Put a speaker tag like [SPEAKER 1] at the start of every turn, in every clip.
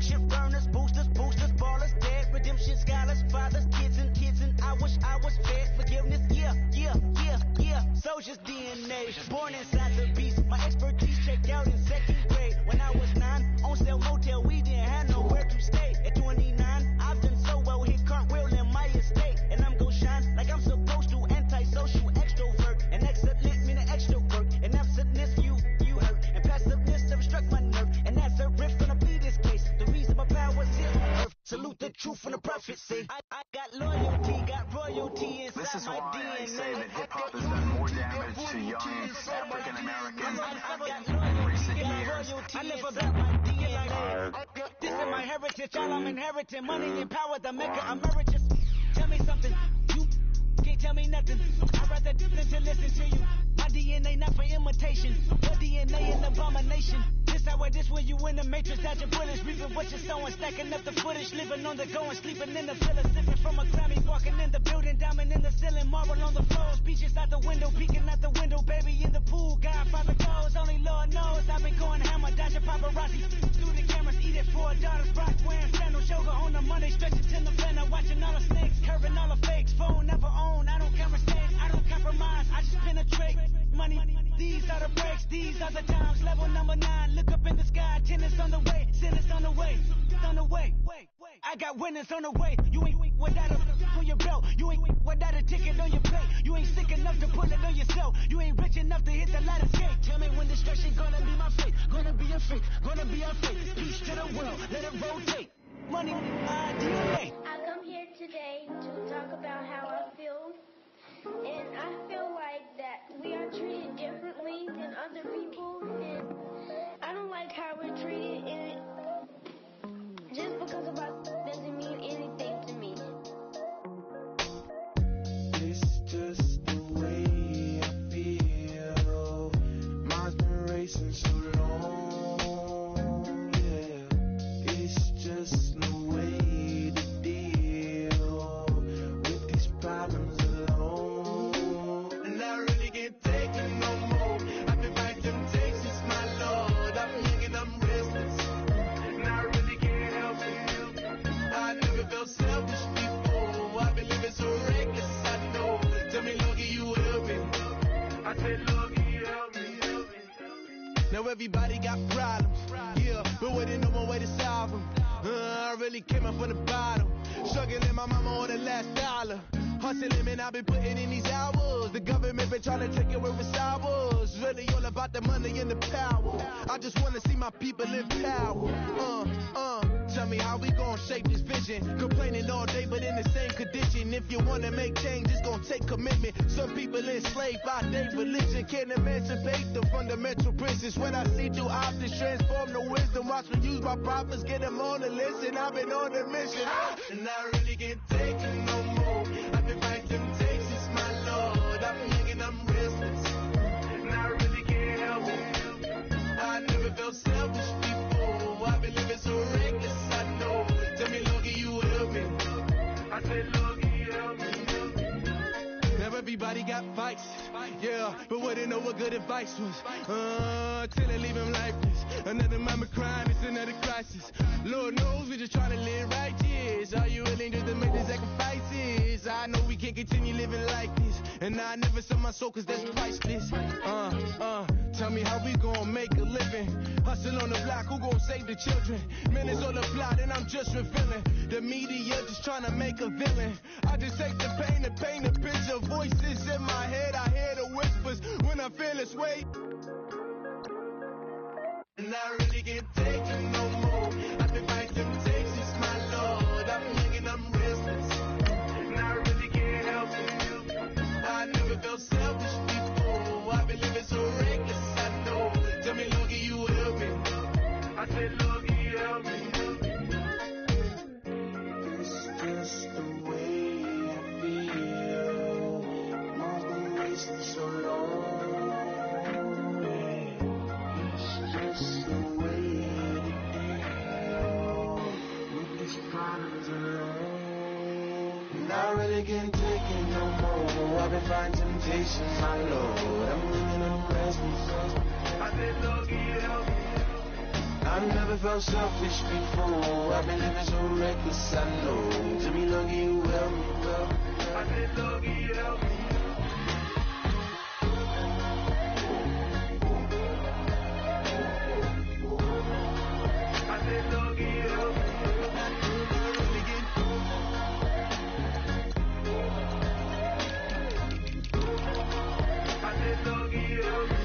[SPEAKER 1] shit burners, boosters, ballers, dead, redemption, scholars, fathers, kids and I wish I was fed forgiveness, yeah. Soldier's DNA, born inside the beast. My expertise checked out in second grade. When I was 9, on sale motel, we didn't have nowhere to stay. At 29, I've done so well, hit cartwheel in my estate. And I'm gon' shine like I'm supposed to, antisocial extrovert. And excellent meaning extra work. And absentness, you hurt. And passiveness have struck my nerve. And that's a riff gonna be this case. The reason my power's here on earth. Salute the truth and the prophecy. I got loyalty, got royalty inside
[SPEAKER 2] this is
[SPEAKER 1] my
[SPEAKER 2] why
[SPEAKER 1] DNA.
[SPEAKER 2] I say that hip-hop has done more damage to young African Americans in recent years.
[SPEAKER 1] I live about my DNA. This is my heritage, all I'm inheriting. Money and power, the maker emeritus. Tell me something, you can't tell me nothing. I'd rather listen to listen to you. My DNA not for imitation. Your DNA an abomination. This how I this when you in the matrix, dodging bullets, reaping what you're sowing, stacking up the footage, living on the go and sleeping in the villa, sipping from a Grammy, walking in the building, diamond in the ceiling, marble on the floors, beaches out the window, peeking out the window, baby in the pool, Godfather goes, only Lord knows, I've been going hammer, dodging paparazzi, through the cameras, eat it for a daughter's rock, wearing sandals, yoga on the Monday, stretching to the fan, watching all the snakes, curving all the fakes, phone never own, I don't conversate, I don't compromise, I just penetrate, money, these are the breaks, these are the times, level number 9, look up in the sky, tennis on the way, sinners on the way, on the way. I got winners on the way. You ain't without a on your belt. You ain't without a ticket on your plate. You ain't sick enough to put it on yourself. You ain't rich enough to hit the ladder skate. Tell me when destruction gonna be my fate. Gonna be a fate. Gonna be our fate. Peace to the world. Let it rotate. Money, DNA.
[SPEAKER 3] I come here today to talk about how I feel. And I feel like that we are treated differently than other people. And I don't like how we're treated, and just because of us doesn't mean anything to me.
[SPEAKER 4] It's just the way I feel. Mine's been racing so long, yeah. It's just no way to deal with these problems alone. And I really can't take it no more. I've been fighting temptations, my Lord. I'm young and I'm restless, and I really can't help it. I never felt selfish before. I've been living so reckless, I know. Tell me, Lord, can you help me? I said, Lord, can you help me? Now everybody got problems, yeah, but waiting no more way to solve them. I really came up from the bottom, struggling my mama on the last dollar. Hustling, man, I've been putting in these hours. The government been trying to take away what's ours. Really all about the money and the power. I just wanna see my people in power. Tell me how we gon' shape this vision. Complaining all day, but in the same condition. If you wanna make change, it's gon' take commitment. Some people enslaved by their religion can't emancipate the fundamental principles. When I see through optics, transform the wisdom. Watch me use my prophets, get them on the listen. I've been on a mission, and I really can't take it no more. I've been fighting temptations, my Lord. I'm young and I'm restless, and I really can't help it. I never felt selfish before. I've been living so reckless, I know. Tell me, Lord, can you help me? I said, Lord, can you help me? Now everybody got vices, yeah, but wouldn't know what good advice was. Till they leave him lifeless. Another mama crying, it's another crisis. Lord knows we just trying to live righteous. Are you willing just to make the sacrifices? I know we can't continue living like this, and I never sell my soul cause that's priceless. Tell me how we gon' make a living. Hustle on the block, who gon' save the children? Man, it's all a plot and I'm just revealing. The media just trying to make a villain. I just take the pain and paint a picture. Voices in my head, I hear the whispers when I feel this way. And I really can't take it no more. I've been fighting temptations, my Lord. I'm young and I'm restless, and I really can't help it. I never felt selfish before. I've been living so reckless, I know. Tell me, Lord, can you help me? I said, Lord, can you help me? It's just the way I feel. Mine's been racing so long. Just the way to deal with these problems alone. And I really can't take it no more. I've been fighting temptations, my Lord. I'm living in restless. I said, Lord, can you help me? I've never felt selfish before. I've been living so reckless, I know. Tell me, Logie, you help me, well. I said, Logie, you help me. I said, Logie, you help me. I said, Logie, you help me.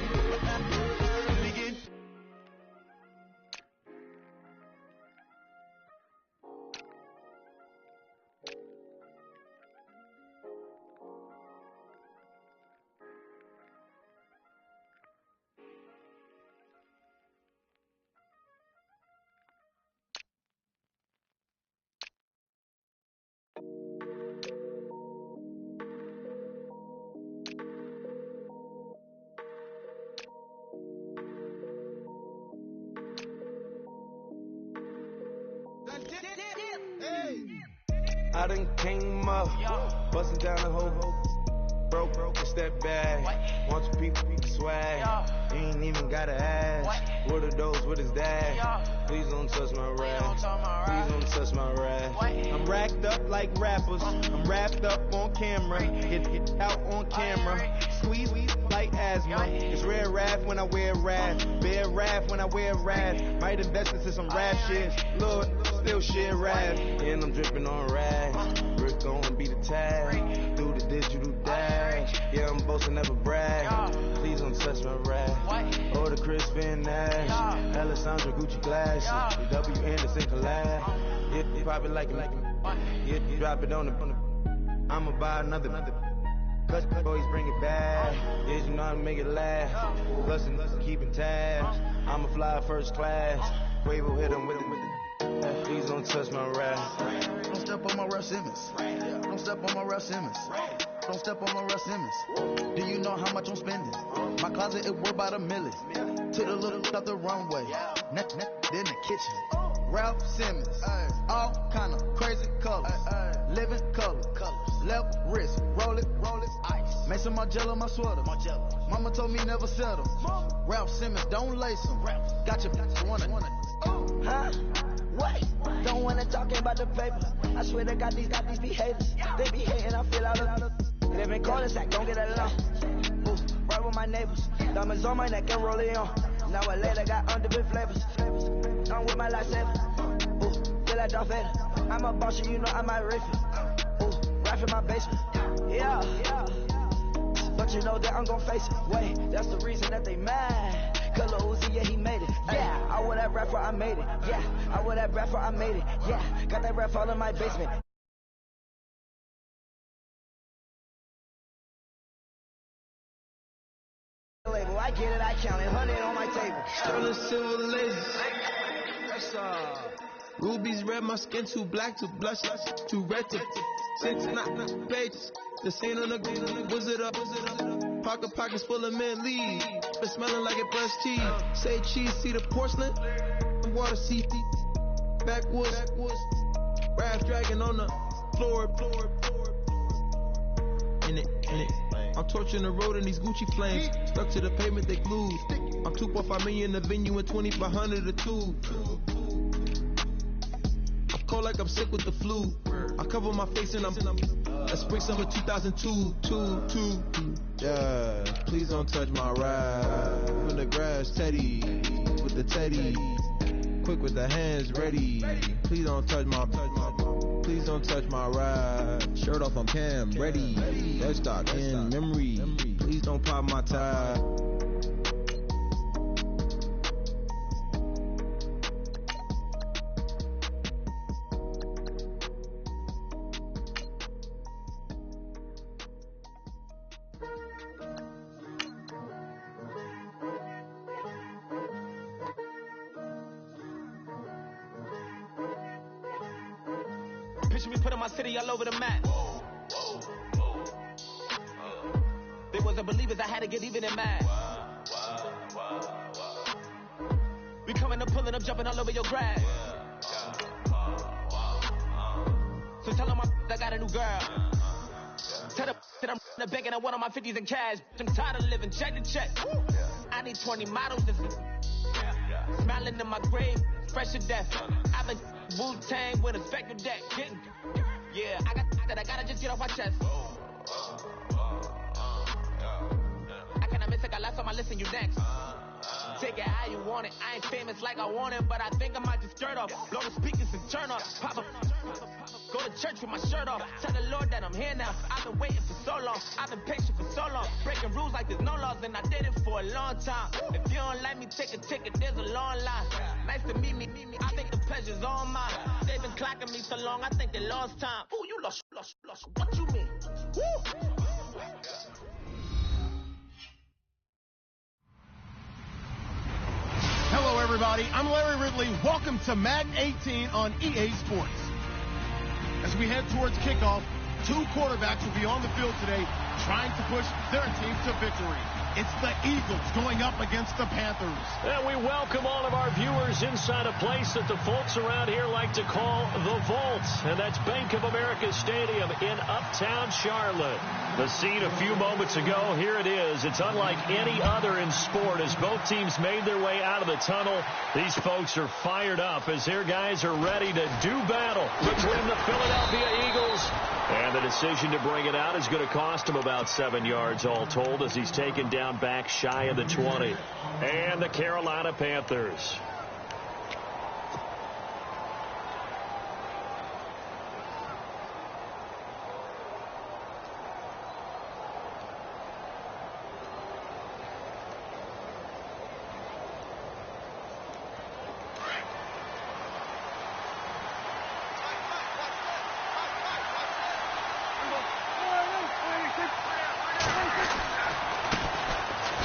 [SPEAKER 4] I done came up, bustin' down the whole broke, it's that bag. Want you people swag, you ain't even gotta ask. What are those, what is that? Please don't touch my rag, please don't touch my rag. I'm racked up like rappers, I'm wrapped up on camera, get out on camera. Squeeze like asthma, it's rare wrath when I wear wrath, bare wrath when I wear wrath. Might invest into some rap shit, Lord, still shit wrath. And I'm dripping on rags, Rick gon' be the tag, do the digital dash. Yeah, I'm boasting, never brag, please don't touch my rag. Or the Chris Van Nash, Alessandra Gucci glasses, the W Anderson collab. Yeah, you pop it like it, yeah, you drop it on the, I'ma buy another. Cause boys bring it back, yeah, you know how to make it last. Plus and keeping tabs, I'ma fly first class. Quavo hit him with it. Please don't touch my rap.
[SPEAKER 5] Don't step on my Ralph Simmons. Don't step on my Ralph Simmons. Don't step on my Ralph Simmons. Do you know how much I'm spending? My closet is worth about $1 million. Took the little out the runway. Neck in the kitchen. Ralph Simmons. All kind of crazy colors. Living color. Left wrist. Roll it. Ice. Make some Margiela my sweater. Mama told me never settle. Ralph Simmons, don't lace them. Got your wanna.
[SPEAKER 6] Huh? What? Don't wanna talk about the paper. I swear they got these be haters. They be hating, I feel out of. Live in cul-de-sac, don't get along. Ooh, right with my neighbors. Diamonds on my neck and roll it on. Now I later got underbit flavors. I'm with my lifesaver. Ooh, feel like Darth Vader. I'm a boss, you know I might riff it. Ooh, right in my basement. Yeah. But you know that I'm gon' face it. Wait, that's the reason that they mad. Color Uzi, yeah, he made it. Yeah, I would that rapper, I made it. Yeah, I would that rapper, I made it. Yeah, got that rap all in my basement. Label, I get it, I count it. 100 on my table.
[SPEAKER 4] Sterling silver laser. Rubies red, my skin too black to blush, too red to six, not pages. The scene on the wizard up. Pockets full of mint leaves. It's smelling like it brushed teeth. Say cheese, see the porcelain. Water, see backwoods. Raft dragging on the floor. In it. I'm torching the road in these Gucci flames. Stuck to the pavement, they glued. I'm 2.5 million in the venue and 2,500 a tube. I'm cold like I'm sick with the flu. I cover my face and I'm spring summer 2002. Yeah, please don't touch my ride. From the grass, Teddy, with the Teddy. Quick with the hands ready. Please don't touch my ride. Shirt off on cam, ready. Dead stock in memory. Please don't pop my tie.
[SPEAKER 1] Picture me putting my city all over the map. They wasn't believers, I had to get even in mad. We coming up, pulling up, jumping all over your grass. So tell them I got a new girl. Tell them that I'm in the bank and I want all my 50s in cash. I'm tired of living check to check. I need 20 models. Smiling in my grave, fresh to death. I've been Wu-Tang with a spectre deck. Yeah, I gotta just get off my chest. I cannot miss it, got last on my list and you next. Take it how you want it. I ain't famous like I want it, but I think I might just skirt off. Blow the speakers and turn off. Pop up. Go to church with my shirt off. Tell the Lord that I'm here now. I've been waiting for so long. I've been patient for so long. Breaking rules like there's no laws, and I did it for a long time. If you don't like me, take a ticket. There's a long line. Nice to meet me. I think the pleasure's all mine. They've been clocking me so long, I think they lost time. Ooh, you lost. What you mean? Woo!
[SPEAKER 7] Hello, everybody. I'm Larry Ridley. Welcome to Madden 18 on EA Sports. As we head towards kickoff, two quarterbacks will be on the field today trying to push their team to victory. It's the Eagles going up against the Panthers.
[SPEAKER 8] And we welcome all of our viewers inside a place that the folks around here like to call the Vault. And that's Bank of America Stadium in Uptown Charlotte. The scene a few moments ago, here it is. It's unlike any other in sport as both teams made their way out of the tunnel. These folks are fired up as their guys are ready to do battle between the Philadelphia Eagles. And the decision to bring it out is going to cost him about 7 yards all told as he's taken down back shy of the 20. And the Carolina Panthers.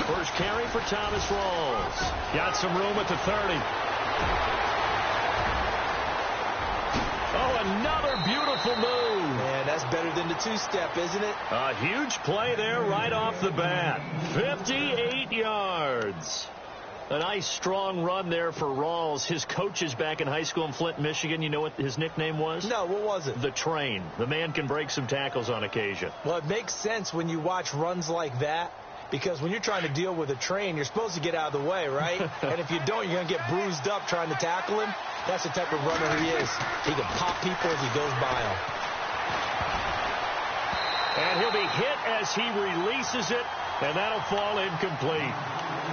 [SPEAKER 8] First carry for Thomas Rawls. Got some room at the 30. Oh, another beautiful move.
[SPEAKER 9] Man, that's better than the two-step, isn't it?
[SPEAKER 8] A huge play there right off the bat. 58 yards. A nice, strong run there for Rawls. His coaches back in high school in Flint, Michigan, you know what his nickname was?
[SPEAKER 9] No, what was it?
[SPEAKER 8] The Train. The man can break some tackles on occasion.
[SPEAKER 9] Well, it makes sense when you watch runs like that. Because when you're trying to deal with a train, you're supposed to get out of the way, right? And if you don't, you're going to get bruised up trying to tackle him. That's the type of runner he is. He can pop people as he goes by them.
[SPEAKER 8] And he'll be hit as he releases it, and that'll fall incomplete.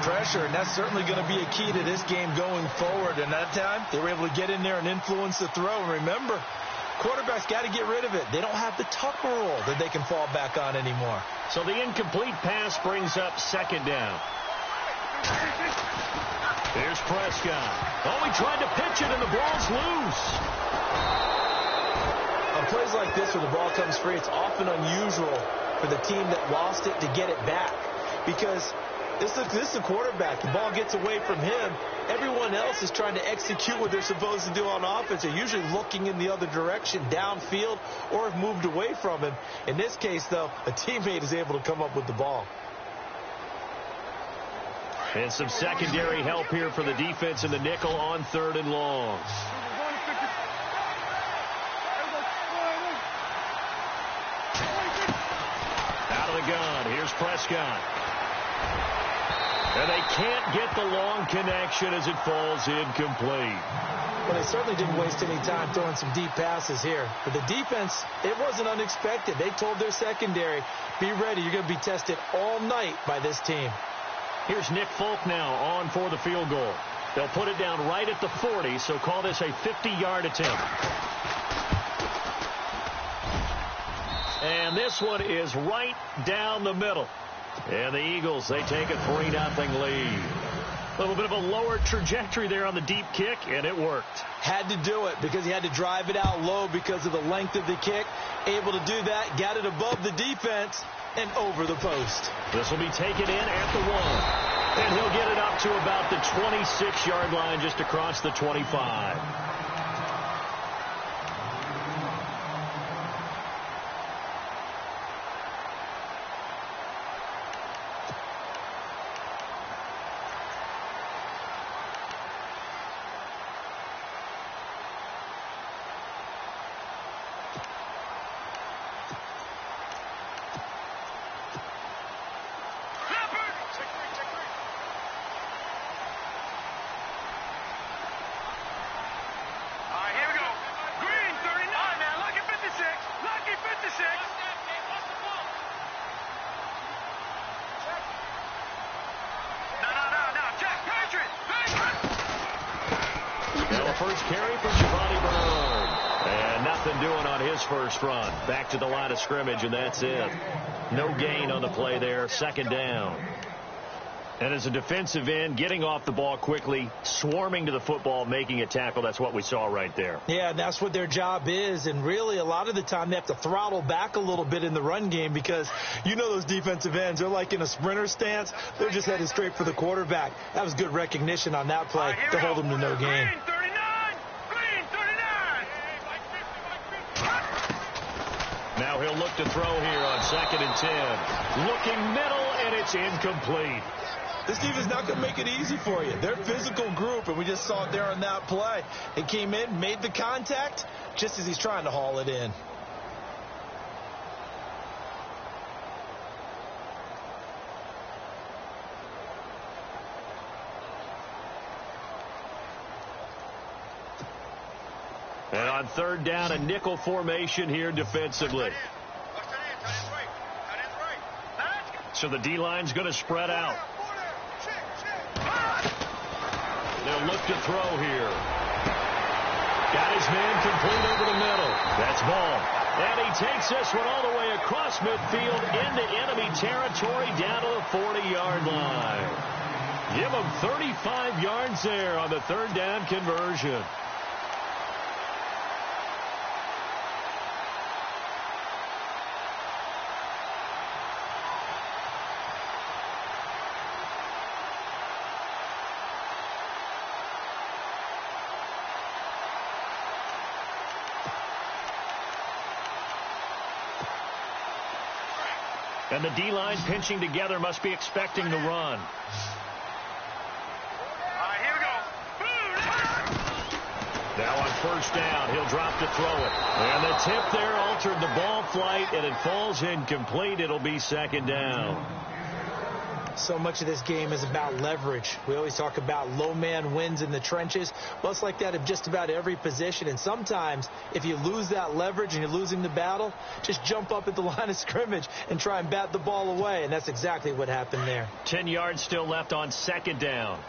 [SPEAKER 9] Pressure, and that's certainly going to be a key to this game going forward. And that time, they were able to get in there and influence the throw. And remember, quarterbacks got to get rid of it. They don't have the Tucker rule that they can fall back on anymore.
[SPEAKER 8] So the incomplete pass brings up second down. Here's Prescott. Oh, he tried to pitch it, and the ball's loose.
[SPEAKER 9] On plays like this where the ball comes free, it's often unusual for the team that lost it to get it back. Because this is the quarterback. The ball gets away from him. Everyone else is trying to execute what they're supposed to do on offense. They're usually looking in the other direction, downfield, or have moved away from him. In this case, though, a teammate is able to come up with the ball.
[SPEAKER 8] And some secondary help here for the defense in the nickel on 3rd and long. Out of the gun. Here's Prescott. And they can't get the long connection as it falls incomplete.
[SPEAKER 9] Well, they certainly didn't waste any time throwing some deep passes here. But the defense, it wasn't unexpected. They told their secondary, be ready. You're going to be tested all night by this team.
[SPEAKER 8] Here's Nick Folk now on for the field goal. They'll put it down right at the 40, so call this a 50-yard attempt. And this one is right down the middle. And the Eagles, they take a 3-0 lead. A little bit of a lower trajectory there on the deep kick, and it worked.
[SPEAKER 9] Had to do it because he had to drive it out low because of the length of the kick. Able to do that, got it above the defense, and over the post.
[SPEAKER 8] This will be taken in at the 1. And he'll get it up to about the 26-yard line just across the 25. the first carry for Giovanni Bernard. And nothing doing on his first run. Back to the line of scrimmage, and that's it. No gain on the play there. Second down. And as a defensive end, getting off the ball quickly, swarming to the football, making a tackle, that's what we saw right there.
[SPEAKER 9] Yeah, and that's what their job is. And really, a lot of the time, they have to throttle back a little bit in the run game because you know those defensive ends, they're like in a sprinter stance. They're just headed straight for the quarterback. That was good recognition on that play to hold them to no gain.
[SPEAKER 8] Now he'll look to throw here on 2nd and 10. Looking middle, and it's incomplete.
[SPEAKER 9] This defense is not going to make it easy for you. They're a physical group, and we just saw it there on that play. He came in, made the contact, just as he's trying to haul it in.
[SPEAKER 8] And on 3rd down, a nickel formation here defensively. So the D-line's going to spread out. They'll look to throw here. Got his man complete over the middle. That's ball. And he takes this one all the way across midfield into enemy territory down to the 40-yard line. Give him 35 yards there on the 3rd down conversion. And the D-line pinching together must be expecting the run.
[SPEAKER 2] Here we go.
[SPEAKER 8] Now on 1st down, he'll drop to throw it. And the tip there altered the ball flight, and it falls incomplete. It'll be 2nd down.
[SPEAKER 9] So much of this game is about leverage. We always talk about low man wins in the trenches. Well, it's like that of just about every position. And sometimes, if you lose that leverage and you're losing the battle, just jump up at the line of scrimmage and try and bat the ball away. And that's exactly what happened there.
[SPEAKER 8] 10 yards still left on 2nd down.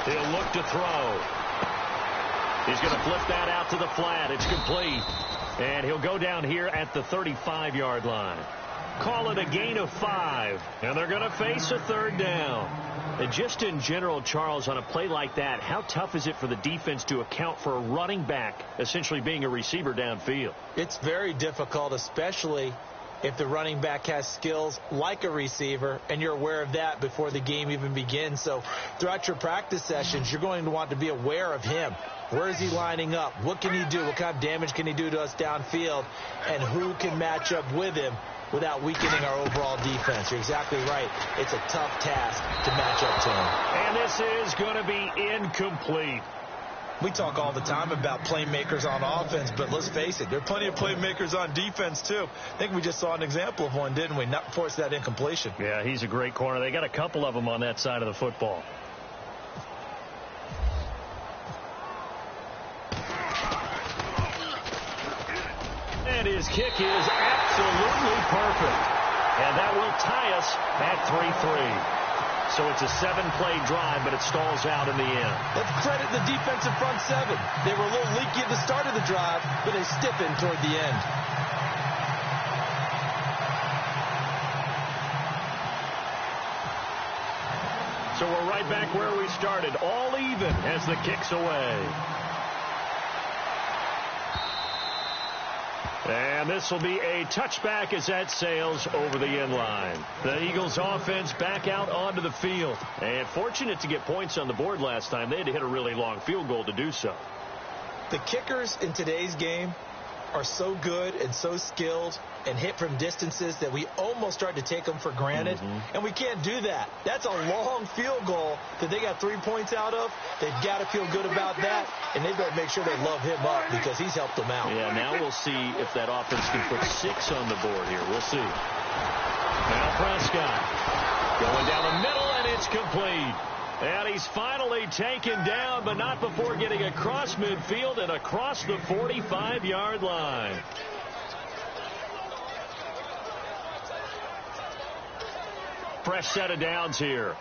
[SPEAKER 8] He'll look to throw. He's going to flip that out to the flat. It's complete. And he'll go down here at the 35-yard line. Call it a gain of 5. And they're going to face a 3rd down. And just in general, Charles, on a play like that, how tough is it for the defense to account for a running back essentially being a receiver downfield?
[SPEAKER 9] It's very difficult, especially if the running back has skills like a receiver, and you're aware of that before the game even begins. So throughout your practice sessions, you're going to want to be aware of him. Where is he lining up? What can he do? What kind of damage can he do to us downfield? And who can match up with him without weakening our overall defense? You're exactly right. It's a tough task to match up to him.
[SPEAKER 8] And this is going to be incomplete.
[SPEAKER 9] We talk all the time about playmakers on offense, but let's face it, there are plenty of playmakers on defense, too. I think we just saw an example of one, didn't we? Not force that incompletion.
[SPEAKER 8] Yeah, he's a great corner. They got a couple of them on that side of the football. And his kick is absolutely perfect. And that will tie us at 3-3. So it's a 7-play drive, but it stalls out in the end.
[SPEAKER 9] Let's credit the defensive front 7. They were a little leaky at the start of the drive, but they stiffened toward the end.
[SPEAKER 8] So we're right back where we started, all even as the kick's away. And this will be a touchback as that sails over the end line. The Eagles offense back out onto the field. And fortunate to get points on the board last time. They had to hit a really long field goal to do so.
[SPEAKER 9] The kickers in today's game are so good and so skilled and hit from distances that we almost start to take them for granted. And we can't do that. That's a long field goal that they got 3 points out of. They've got to feel good about that, and they better make sure they love him up because he's helped them out.
[SPEAKER 8] Yeah, now we'll see if that offense can put 6 on the board here. We'll see. Now Prescott going down the middle, and it's complete. And he's finally taken down, but not before getting across midfield and across the 45-yard line. fresh set of downs here.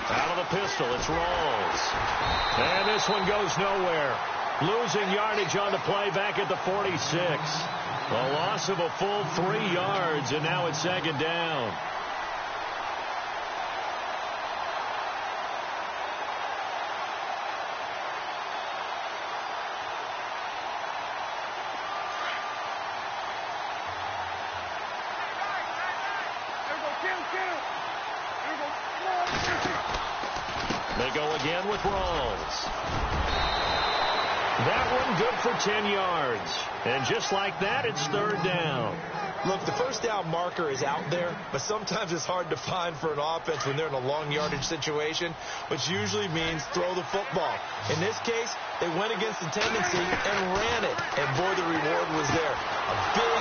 [SPEAKER 8] Out of the pistol, it's Rawls. And this one goes nowhere. Losing yardage on the play back at the 46. A loss of a full 3 yards, and now it's second down. They go again with Rawls. That one good for 10 yards. And just like that, it's third down.
[SPEAKER 9] Look, the first down marker is out there, but sometimes it's hard to find for an offense when they're in a long yardage situation, which usually means throw the football. In this case, they went against the tendency and ran it. And boy, the reward was there. A big,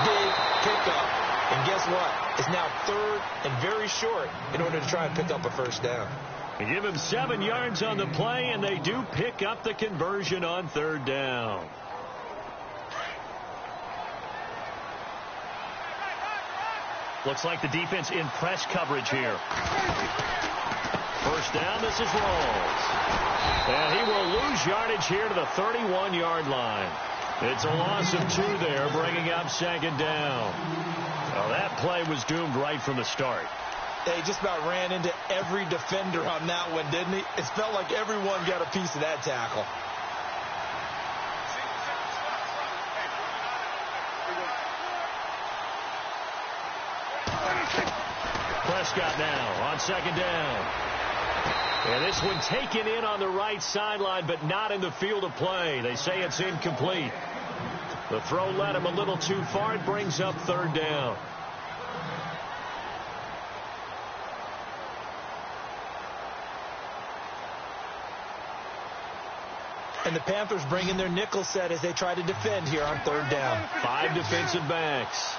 [SPEAKER 9] big pickup. And guess what? It's now third and very short in order to try and pick up a first down.
[SPEAKER 8] They give him 7 yards on the play, and they do pick up the conversion on third down. Looks like the defense in press coverage here. First down, this is Rawls. And he will lose yardage here to the 31-yard line. It's a loss of 2 there, bringing up second down. Well, that play was doomed right from the start.
[SPEAKER 9] They just about ran into every defender on that one, didn't he? It felt like everyone got a piece of that tackle.
[SPEAKER 8] Prescott now on second down. And this one taken in on the right sideline, but not in the field of play. They say it's incomplete. The throw led him a little too far. It brings up third down.
[SPEAKER 9] And the Panthers bring in their nickel set as they try to defend here on third down.
[SPEAKER 8] 5 defensive backs.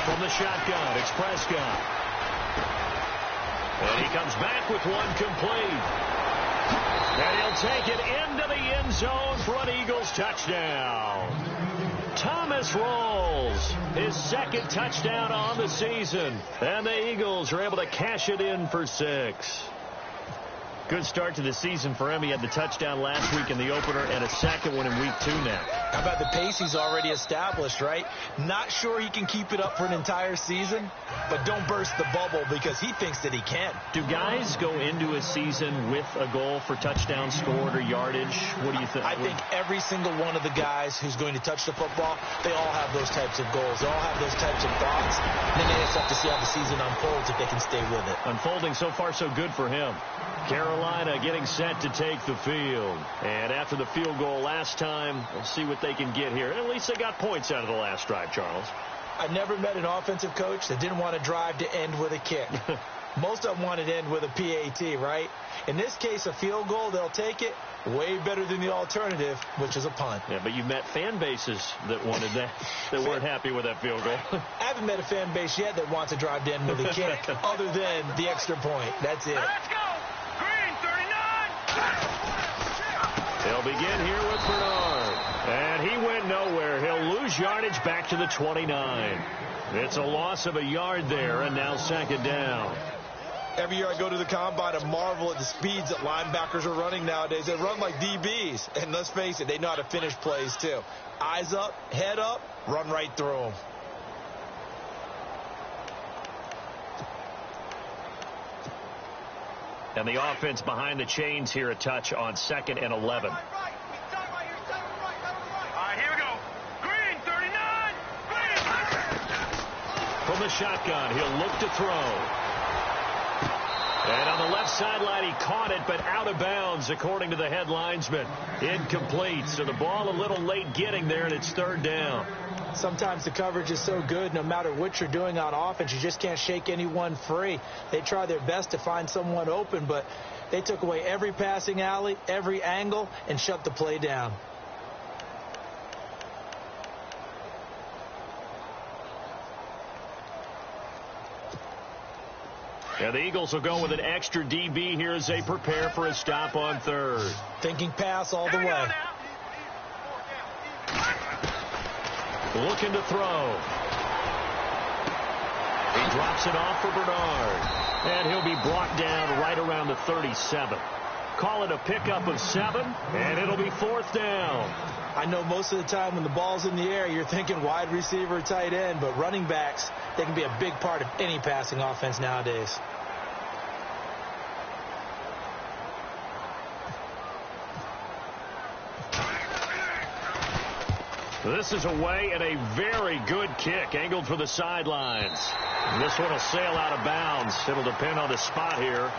[SPEAKER 8] From the shotgun, it's Prescott. And he comes back with one complete. And he'll take it into the end zone for an Eagles touchdown. Thomas Rawls, his second touchdown on the season. And the Eagles are able to cash it in for 6. Good start to the season for him. He had the touchdown last week in the opener and a second one in week 2 now.
[SPEAKER 9] How about the pace he's already established, right? Not sure he can keep it up for an entire season, but don't burst the bubble because he thinks that he can.
[SPEAKER 8] Do guys go into a season with a goal for touchdown scored or yardage? What do you think?
[SPEAKER 9] I think every single one of the guys who's going to touch the football, they all have those types of goals. They all have those types of thoughts. Then they just have to see how the season unfolds if they can stay with it.
[SPEAKER 8] Unfolding so far so good for him. Carolina getting set to take the field. And after the field goal last time, we'll see what they can get here. At least they got points out of the last drive, Charles.
[SPEAKER 9] I never met an offensive coach that didn't want to drive to end with a kick. Most of them wanted to end with a PAT, right? In this case, a field goal, they'll take it. Way better than the alternative, which is a punt.
[SPEAKER 8] Yeah, but you met fan bases that wanted that, that weren't happy with that field goal.
[SPEAKER 9] I haven't met a fan base yet that wants to drive to end with a kick, other than the extra point. That's it.
[SPEAKER 1] Let's go! Green, 39!
[SPEAKER 8] They'll begin here with Bernard. And he went nowhere. He'll lose yardage back to the 29. It's a loss of a yard there, and now second down.
[SPEAKER 9] Every year I go to the combine and marvel at the speeds that linebackers are running nowadays. They run like DBs. And let's face it, they know how to finish plays too. Eyes up, head up, run right through them.
[SPEAKER 8] And the offense behind the chains here, a touch on 2nd and 11.
[SPEAKER 1] All right, here we go. Green, 39! Green!
[SPEAKER 8] From the shotgun, he'll look to throw. And on the left sideline, he caught it, but out of bounds, according to the head linesman. Incomplete, so the ball a little late getting there, and it's third down.
[SPEAKER 9] Sometimes the coverage is so good, no matter what you're doing on offense, you just can't shake anyone free. They try their best to find someone open, but they took away every passing alley, every angle, and shut the play down.
[SPEAKER 8] And the Eagles will go with an extra DB here as they prepare for a stop on third.
[SPEAKER 9] Thinking pass all the way.
[SPEAKER 8] Looking to throw. He drops it off for Bernard. And he'll be brought down right around the 37. Call it a pickup of 7, and it'll be 4th down.
[SPEAKER 9] I know most of the time when the ball's in the air, you're thinking wide receiver, tight end, but running backs, they can be a big part of any passing offense nowadays.
[SPEAKER 8] This is away and a very good kick, angled for the sidelines. This one will sail out of bounds. It'll depend on the spot here.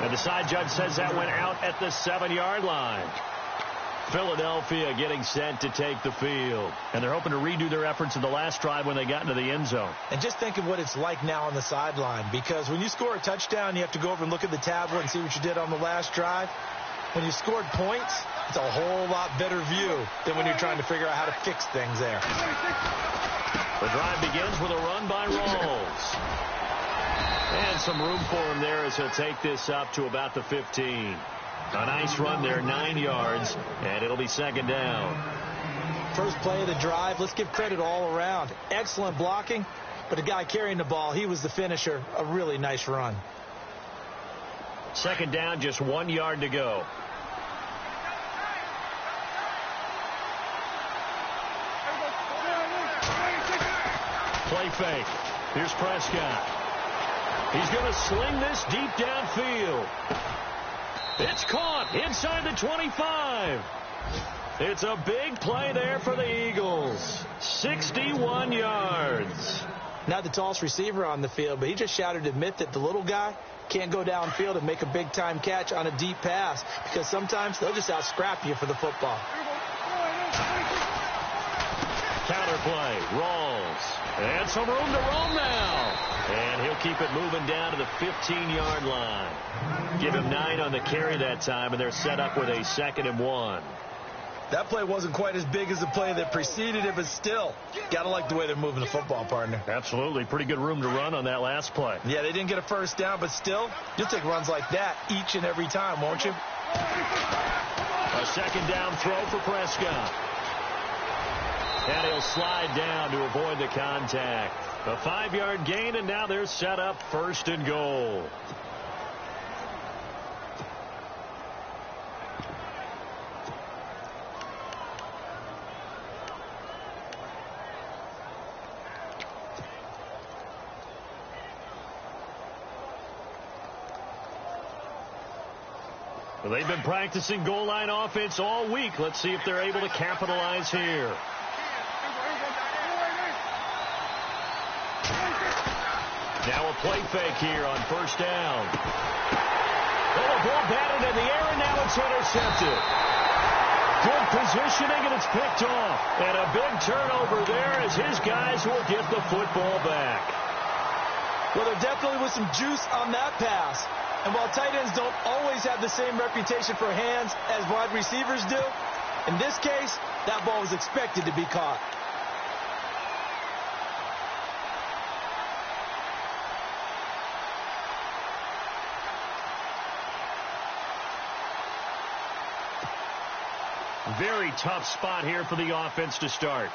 [SPEAKER 8] And the side judge says that went out at the 7-yard line. Philadelphia getting set to take the field. And they're hoping to redo their efforts in the last drive when they got into the end zone.
[SPEAKER 9] And just think of what it's like now on the sideline. Because when you score a touchdown, you have to go over and look at the tablet and see what you did on the last drive. When you scored points, it's a whole lot better view than when you're trying to figure out how to fix things there.
[SPEAKER 8] The drive begins with a run by Rawls. And some room for him there as he'll take this up to about the 15. A nice run there, 9 yards, and it'll be 2nd down.
[SPEAKER 9] First play of the drive, let's give credit all around. Excellent blocking, but the guy carrying the ball, he was the finisher. A really nice run.
[SPEAKER 8] 2nd down, just 1 yard to go. Play fake. Here's Prescott. He's going to sling this deep downfield. It's caught inside the 25. It's a big play there for the Eagles. 61 yards.
[SPEAKER 9] Not the tallest receiver on the field, but he just shouted to admit that the little guy can't go downfield and make a big-time catch on a deep pass because sometimes they'll just out-scrap you for the football.
[SPEAKER 8] Counterplay, Rawls. And some room to roam now. And he'll keep it moving down to the 15-yard line. Give him 9 on the carry that time, and they're set up with a 2nd and 1.
[SPEAKER 9] That play wasn't quite as big as the play that preceded it, but still, got to like the way they're moving the football, partner.
[SPEAKER 8] Absolutely. Pretty good room to run on that last play.
[SPEAKER 9] Yeah, they didn't get a first down, but still, you'll take runs like that each and every time, won't you?
[SPEAKER 8] A 2nd down throw for Prescott. And he'll slide down to avoid the contact. A 5-yard gain, and now they're set up 1st and goal. Well, they've been practicing goal line offense all week. Let's see if they're able to capitalize here. Now a play fake here on 1st down. Oh, a ball batted in the air, and now it's intercepted. Good positioning, and it's picked off. And a big turnover there as his guys will get the football back.
[SPEAKER 9] Well, there definitely was some juice on that pass. And while tight ends don't always have the same reputation for hands as wide receivers do, in this case, that ball was expected to be caught.
[SPEAKER 8] Very tough spot here for the offense to start.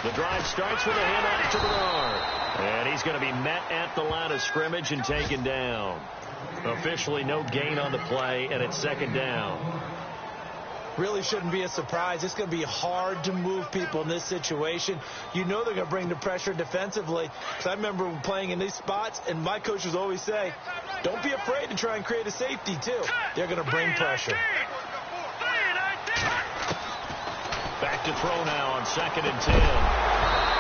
[SPEAKER 8] The drive starts with a handoff to Bernard. And he's going to be met at the line of scrimmage and taken down. Officially no gain on the play, and it's 2nd down.
[SPEAKER 9] Really shouldn't be a surprise. It's going to be hard to move people in this situation. You know they're going to bring the pressure defensively. Because I remember playing in these spots, and my coaches always say, don't be afraid to try and create a safety, too. They're going to bring pressure.
[SPEAKER 8] Back to throw now on 2nd and 10.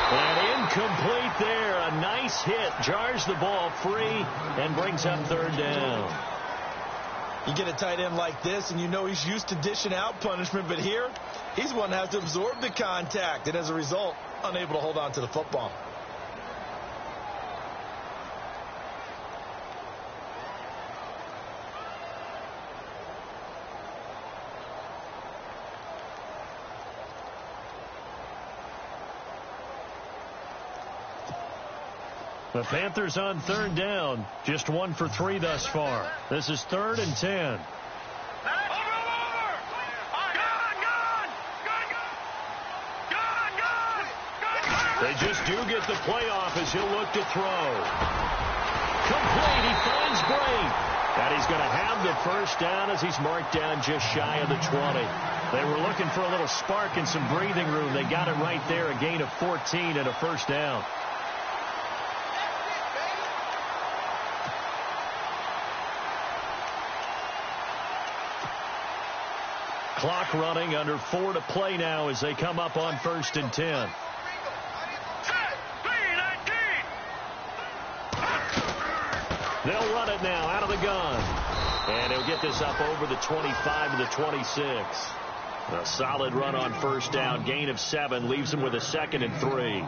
[SPEAKER 8] And incomplete there. A nice hit. Jars the ball free and brings up 3rd down.
[SPEAKER 9] You get a tight end like this, and you know he's used to dishing out punishment, but here, he's one that has to absorb the contact, and as a result, unable to hold on to the football.
[SPEAKER 8] The Panthers on third down, just 1 for 3 thus far. This is 3rd and 10. They just do get the playoff as he'll look to throw. Complete. He finds Bray. And he's going to have the first down as he's marked down just shy of the 20. They were looking for a little spark and some breathing room. They got it right there, a gain of 14 and a first down. Clock running, under 4 to play now as they come up on 1st and 10. They'll run it now out of the gun. And he'll get this up over the 25 to the 26. A solid run on first down. Gain of 7 leaves him with a 2nd and 3.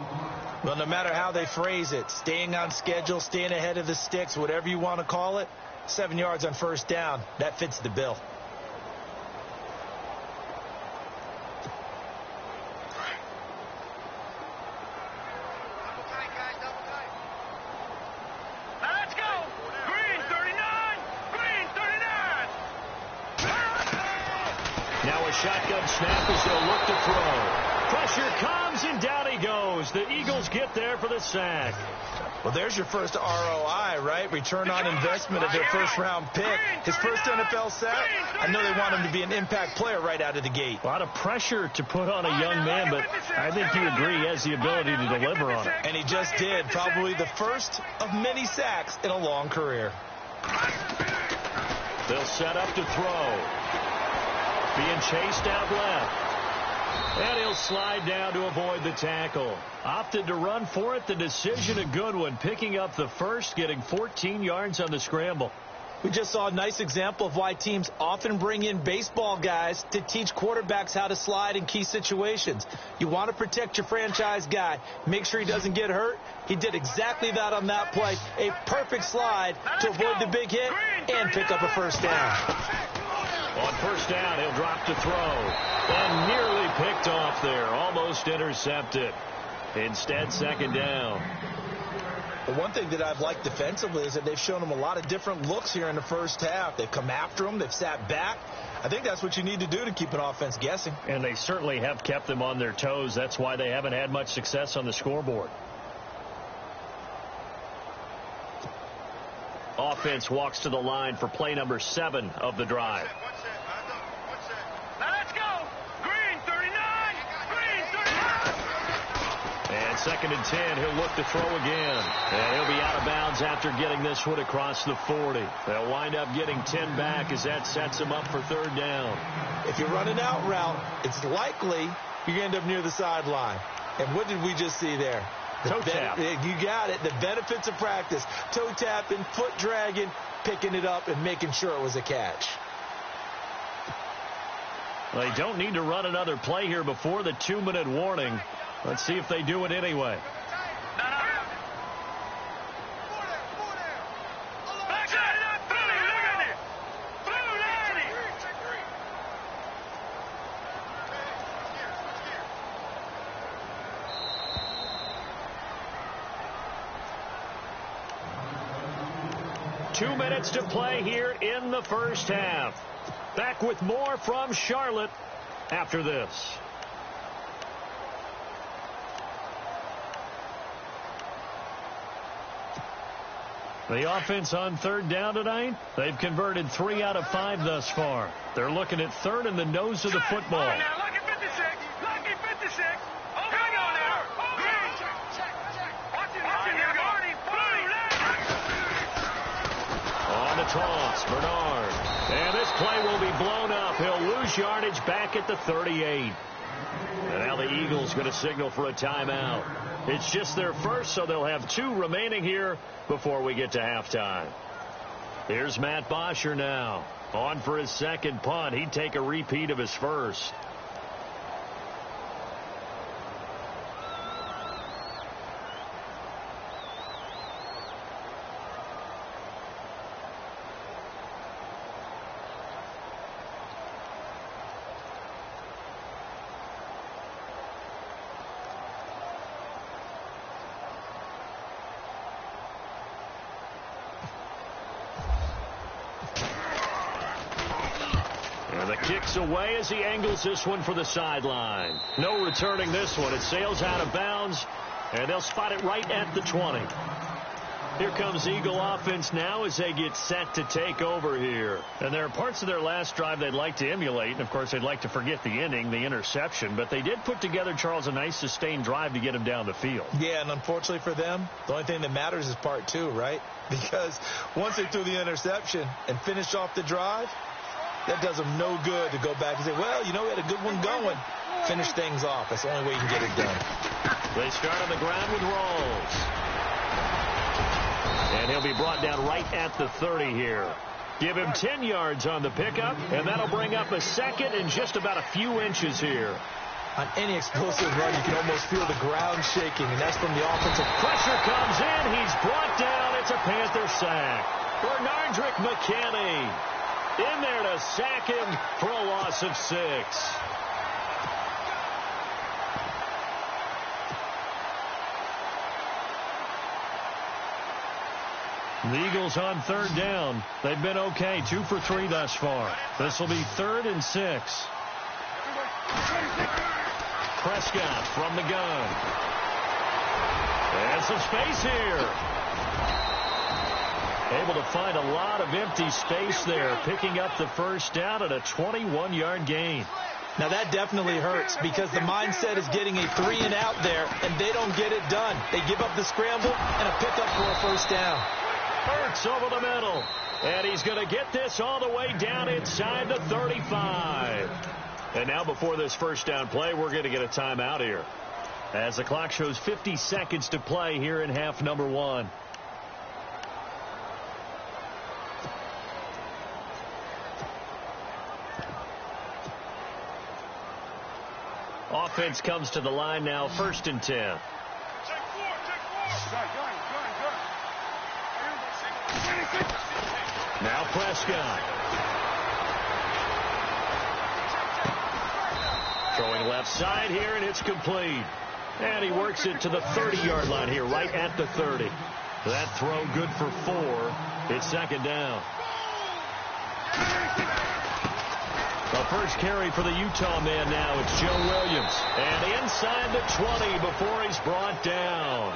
[SPEAKER 9] Well, no matter how they phrase it, staying on schedule, staying ahead of the sticks, whatever you want to call it, 7 yards on first down, that fits the bill.
[SPEAKER 8] Shotgun snap as they'll look to throw. Pressure comes, and down he goes. The Eagles get there for the sack.
[SPEAKER 9] Well, there's your first ROI, right? Return on investment of their first-round pick. His first NFL sack. I know they want him to be an impact player right out of the gate.
[SPEAKER 8] A lot of pressure to put on a young man, but I think you agree he has the ability to deliver on it.
[SPEAKER 9] And he just did. Probably the first of many sacks in a long career.
[SPEAKER 8] They'll set up to throw. Being chased out left. And he'll slide down to avoid the tackle. Opted to run for it. The decision a good one. Picking up the first, getting 14 yards on the scramble.
[SPEAKER 9] We just saw a nice example of why teams often bring in baseball guys to teach quarterbacks how to slide in key situations. You want to protect your franchise guy. Make sure he doesn't get hurt. He did exactly that on that play. A perfect slide to avoid the big hit and pick up a first down.
[SPEAKER 8] On first down, he'll drop to throw. And nearly picked off there. Almost intercepted. Instead, 2nd down.
[SPEAKER 9] Well, one thing that I've liked defensively is that they've shown him a lot of different looks here in the first half. They've come after him. They've sat back. I think that's what you need to do to keep an offense guessing.
[SPEAKER 8] And they certainly have kept them on their toes. That's why they haven't had much success on the scoreboard. Offense walks to the line for play number 7 of the drive.
[SPEAKER 10] Let's go. Green 39. Green 39.
[SPEAKER 8] And 2nd and 10. He'll look to throw again. And he'll be out of bounds after getting this one across the 40. They'll wind up getting 10 back as that sets them up for 3rd down.
[SPEAKER 9] If you're running out route, it's likely you're going to end up near the sideline. And what did we just see there?
[SPEAKER 8] Toe tap.
[SPEAKER 9] You got it. The benefits of practice. Toe tapping, foot dragging, picking it up, and making sure it was a catch.
[SPEAKER 8] They don't need to run another play here before the 2-minute warning. Let's see if they do it anyway. Two minutes to play here in the first half. Back with more from Charlotte after this. The offense on 3rd down tonight, they've converted 3 out of 5 thus far. They're looking at 3rd in the nose of the football.
[SPEAKER 10] Lucky 56. Lucky 56. Oh, hang on there. Watch it here, Marty.
[SPEAKER 8] On the toss, Bernard. And this play will be blown up. He'll lose yardage back at the 38. And now the Eagles going to signal for a timeout. It's just their first, so they'll have 2 remaining here before we get to halftime. Here's Matt Bosher now. On for his 2nd punt. He'd take a repeat of his first. And the kick's away as he angles this one for the sideline. No returning this one. It sails out of bounds, and they'll spot it right at the 20. Here comes Eagle offense now as they get set to take over here. And there are parts of their last drive they'd like to emulate. And, of course, they'd like to forget the inning, the interception. But they did put together, Charles, a nice sustained drive to get him down the field.
[SPEAKER 9] Yeah, and unfortunately for them, the only thing that matters is part 2, right? Because once they threw the interception and finished off the drive, that does them no good to go back and say, well, you know, we had a good one going. Finish things off. That's the only way you can get it done.
[SPEAKER 8] They start on the ground with Rolls. And he'll be brought down right at the 30 here. Give him 10 yards on the pickup, and that'll bring up a second and just about a few inches here.
[SPEAKER 9] On any explosive run, you can almost feel the ground shaking, and that's from the offensive.
[SPEAKER 8] Pressure comes in. He's brought down. It's a Panther sack. Bernardrick McKinney in there to sack him for a loss of 6. The Eagles on third down. They've been okay. 2 for 3 thus far. This will be 3rd and 6. Prescott from the gun. And some space here. Able to find a lot of empty space there, picking up the first down at a 21-yard gain.
[SPEAKER 9] Now that definitely hurts because the mindset is getting a 3-and-out there, and they don't get it done. They give up the scramble and a pickup for a first down.
[SPEAKER 8] Hurts over the middle, and he's going to get this all the way down inside the 35. And now before this first down play, we're going to get a timeout here as the clock shows 50 seconds to play here in half number 1. Offense comes to the line now, 1st and 10. Now Prescott. Throwing left side here, and it's complete. And he works it to the 30-yard line here, right at the 30. That throw good for 4. It's 2nd down. The first carry for the Utah man now. It's Joe Williams. And inside the 20 before he's brought down.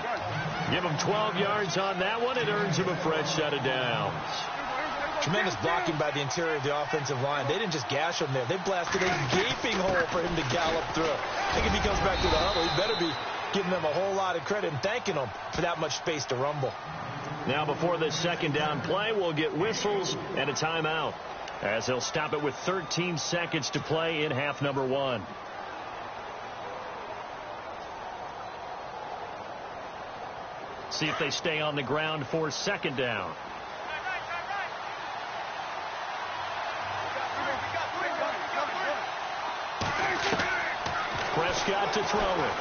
[SPEAKER 8] Give him 12 yards on that one. It earns him a fresh set of downs.
[SPEAKER 9] Tremendous blocking by the interior of the offensive line. They didn't just gash him there. They blasted a gaping hole for him to gallop through. I think if he comes back to the huddle, he better be giving them a whole lot of credit and thanking them for that much space to rumble.
[SPEAKER 8] Now before this 2nd down play, we'll get whistles and a timeout as they'll stop it with 13 seconds to play in half number 1. See if they stay on the ground for 2nd down. Prescott to throw it.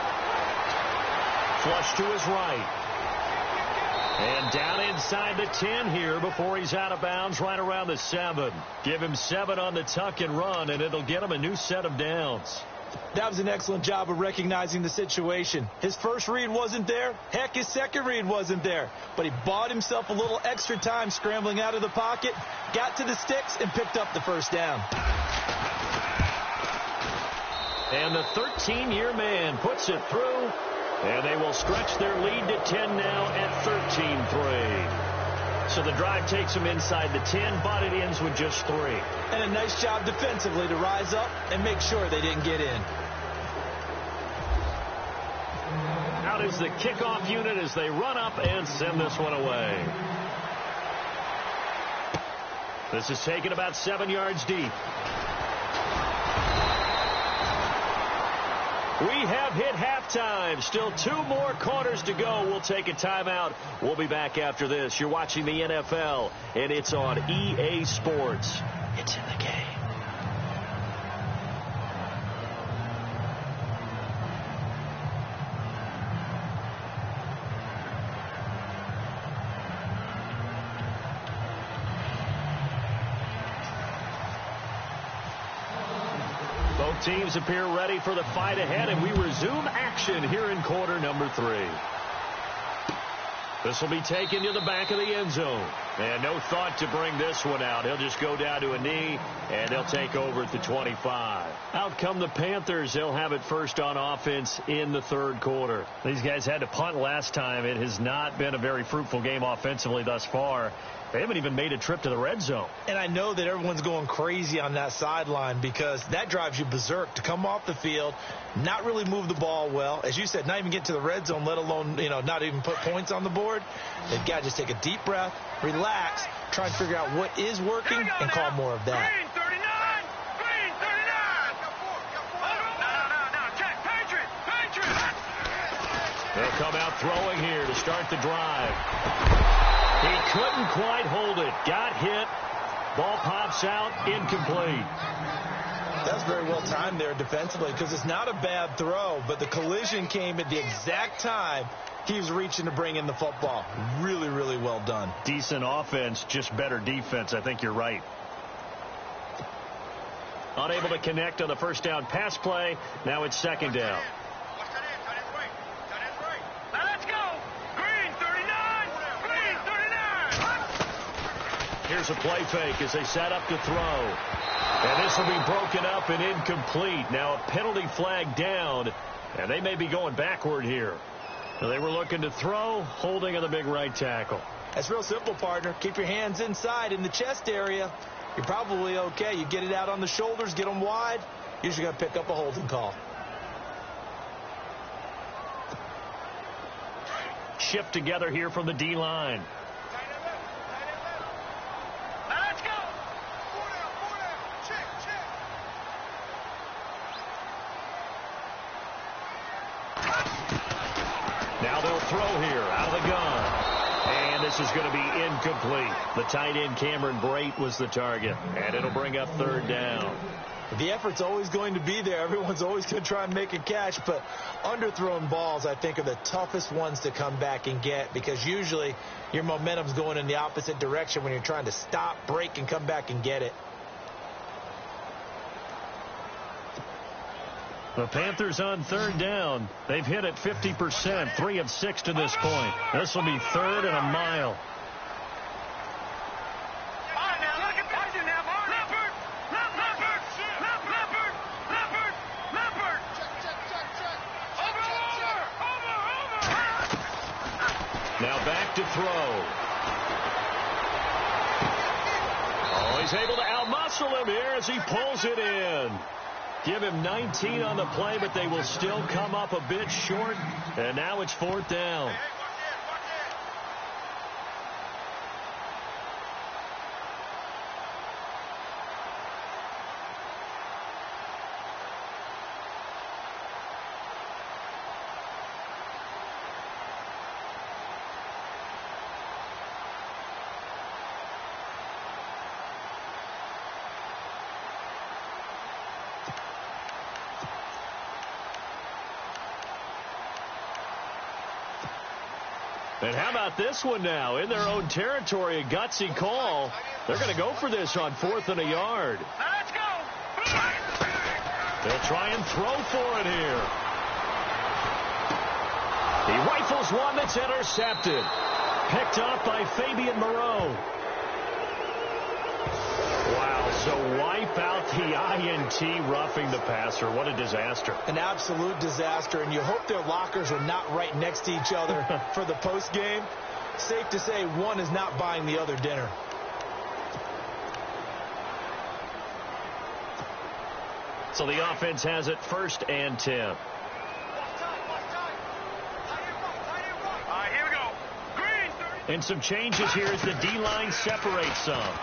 [SPEAKER 8] Flush to his right. And down inside the 10 here before he's out of bounds right around the 7. Give him 7 on the tuck and run, and it'll get him a new set of downs.
[SPEAKER 9] That was an excellent job of recognizing the situation. His first read wasn't there. Heck, his second read wasn't there. But he bought himself a little extra time scrambling out of the pocket, got to the sticks, and picked up the first down.
[SPEAKER 8] And the 13-year man puts it through, and they will stretch their lead to 10 now at 13-3. So the drive takes them inside the 10, but it ends with just 3.
[SPEAKER 9] And a nice job defensively to rise up and make sure they didn't get in.
[SPEAKER 8] Out is the kickoff unit as they run up and send this one away. This is taken about 7 yards deep. We have hit halftime. Still 2 more quarters to go. We'll take a timeout. We'll be back after this. You're watching the NFL, and it's on EA Sports. It's in the game. Both teams appear ready for the fight ahead, and we resume action here in quarter number 3. This will be taken to the back of the end zone. And no thought to bring this one out. He'll just go down to a knee, and they'll take over at the 25. Out come the Panthers. They'll have it first on offense in the third quarter. These guys had to punt last time. It has not been a very fruitful game offensively thus far. They haven't even made a trip to the red zone.
[SPEAKER 9] And I know that everyone's going crazy on that sideline because that drives you berserk to come off the field, not really move the ball well. As you said, not even get to the red zone, let alone, not even put points on the board. They've got to just take a deep breath, relax, try and figure out what is working and call more of that.
[SPEAKER 10] Green 39! Green 39! No, check. Patriot!
[SPEAKER 8] They'll come out throwing here to start the drive. He couldn't quite hold it. Got hit. Ball pops out. Incomplete.
[SPEAKER 9] That's very well timed there defensively because it's not a bad throw, but the collision came at the exact time he was reaching to bring in the football. Really, really well done.
[SPEAKER 8] Decent offense, just better defense. I think you're right. Unable to connect on the first down pass play. Now it's second down. Here's a play fake as they set up to throw. And this will be broken up and incomplete. Now a penalty flag down, and they may be going backward here. They were looking to throw, holding on the big right tackle.
[SPEAKER 9] That's real simple, partner. Keep your hands inside in the chest area. You're probably okay. You get it out on the shoulders, get them wide. You're usually going to pick up a holding call.
[SPEAKER 8] Shift together here from the D-line. Now they'll throw here out of the gun. And this is going to be incomplete. The tight end Cameron Brate was the target. And it'll bring up third down.
[SPEAKER 9] The effort's always going to be there. Everyone's always going to try and make a catch. But underthrown balls, I think, are the toughest ones to come back and get because usually your momentum's going in the opposite direction when you're trying to stop, break, and come back and get it.
[SPEAKER 8] The Panthers on third down. They've hit it 50%, 3 of 6 to this point. This will be third and a mile. Now back to throw. Oh, he's able to outmuscle him here as he pulls it in. Give him 19 on the play, but they will still come up a bit short. And now it's fourth down. And how about this one now? In their own territory, a gutsy call. They're going to go for this on 4th and a yard.
[SPEAKER 10] Let's go!
[SPEAKER 8] They'll try and throw for it here. He rifles one that's intercepted. Picked up by Fabian Moreau. Wow, so wipe out the INT roughing the passer. What a disaster.
[SPEAKER 9] An absolute disaster, and you hope their lockers are not right next to each other for the post game. Safe to say one is not buying the other dinner.
[SPEAKER 8] So the offense has it 1st and 10.
[SPEAKER 10] All right, here we go. Green 30.
[SPEAKER 8] And some changes here as the D-line separates some.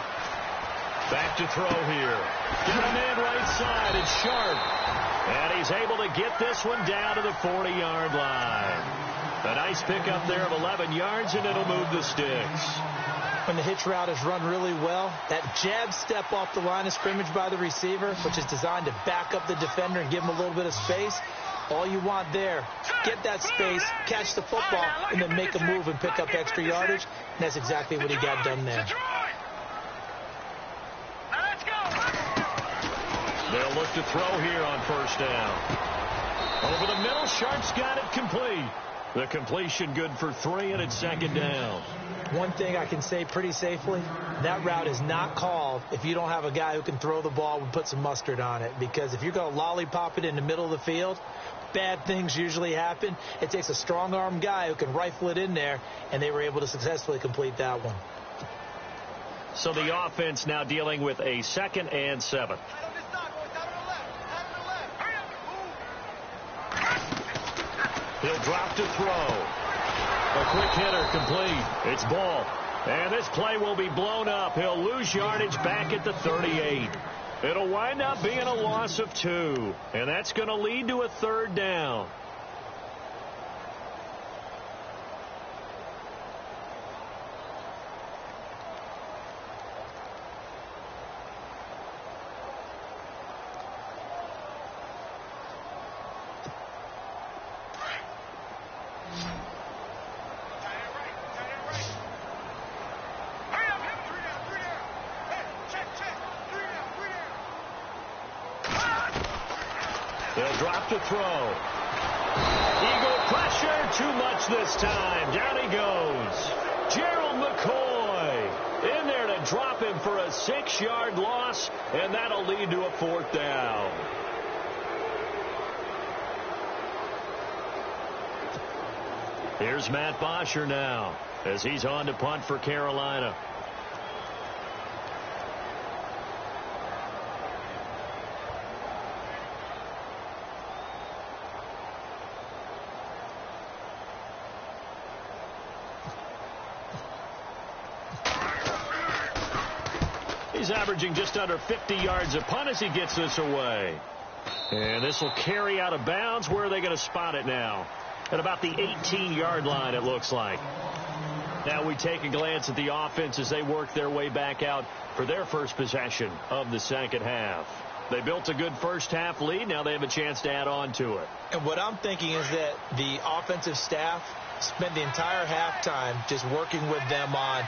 [SPEAKER 8] Back to throw here. Get him in right side. It's Sharp. And he's able to get this one down to the 40-yard line. A nice pickup there of 11 yards, and it'll move the sticks.
[SPEAKER 9] When the hitch route is run really well, that jab step off the line of scrimmage by the receiver, which is designed to back up the defender and give him a little bit of space, all you want there, get that space, catch the football, and then make a move and pick up extra yardage. And that's exactly what he got done there.
[SPEAKER 8] They'll look to throw here on 1st down. Over the middle, Sharp's got it complete. The completion good for 3, and it's second down.
[SPEAKER 9] One thing I can say pretty safely, that route is not called if you don't have a guy who can throw the ball and put some mustard on it. Because if you're going to lollipop it in the middle of the field, bad things usually happen. It takes a strong-arm guy who can rifle it in there, and they were able to successfully complete that one.
[SPEAKER 8] So the offense now dealing with a 2nd and 7. He'll drop to throw. A quick hitter complete. It's ball. And this play will be blown up. He'll lose yardage back at the 38. It'll wind up being a loss of 2. And that's going to lead to a 3rd down. They'll drop to throw. Eagle pressure, too much this time. Down he goes. Gerald McCoy in there to drop him for a 6-yard loss, and that'll lead to a 4th down. Here's Matt Bosher now as he's on to punt for Carolina. He's averaging just under 50 yards a punt as he gets this away. And this will carry out of bounds. Where are they going to spot it now? At about the 18-yard line, it looks like. Now we take a glance at the offense as they work their way back out for their first possession of the second half. They built a good first-half lead. Now they have a chance to add on to it.
[SPEAKER 9] And what I'm thinking is that the offensive staff spent the entire halftime just working with them on,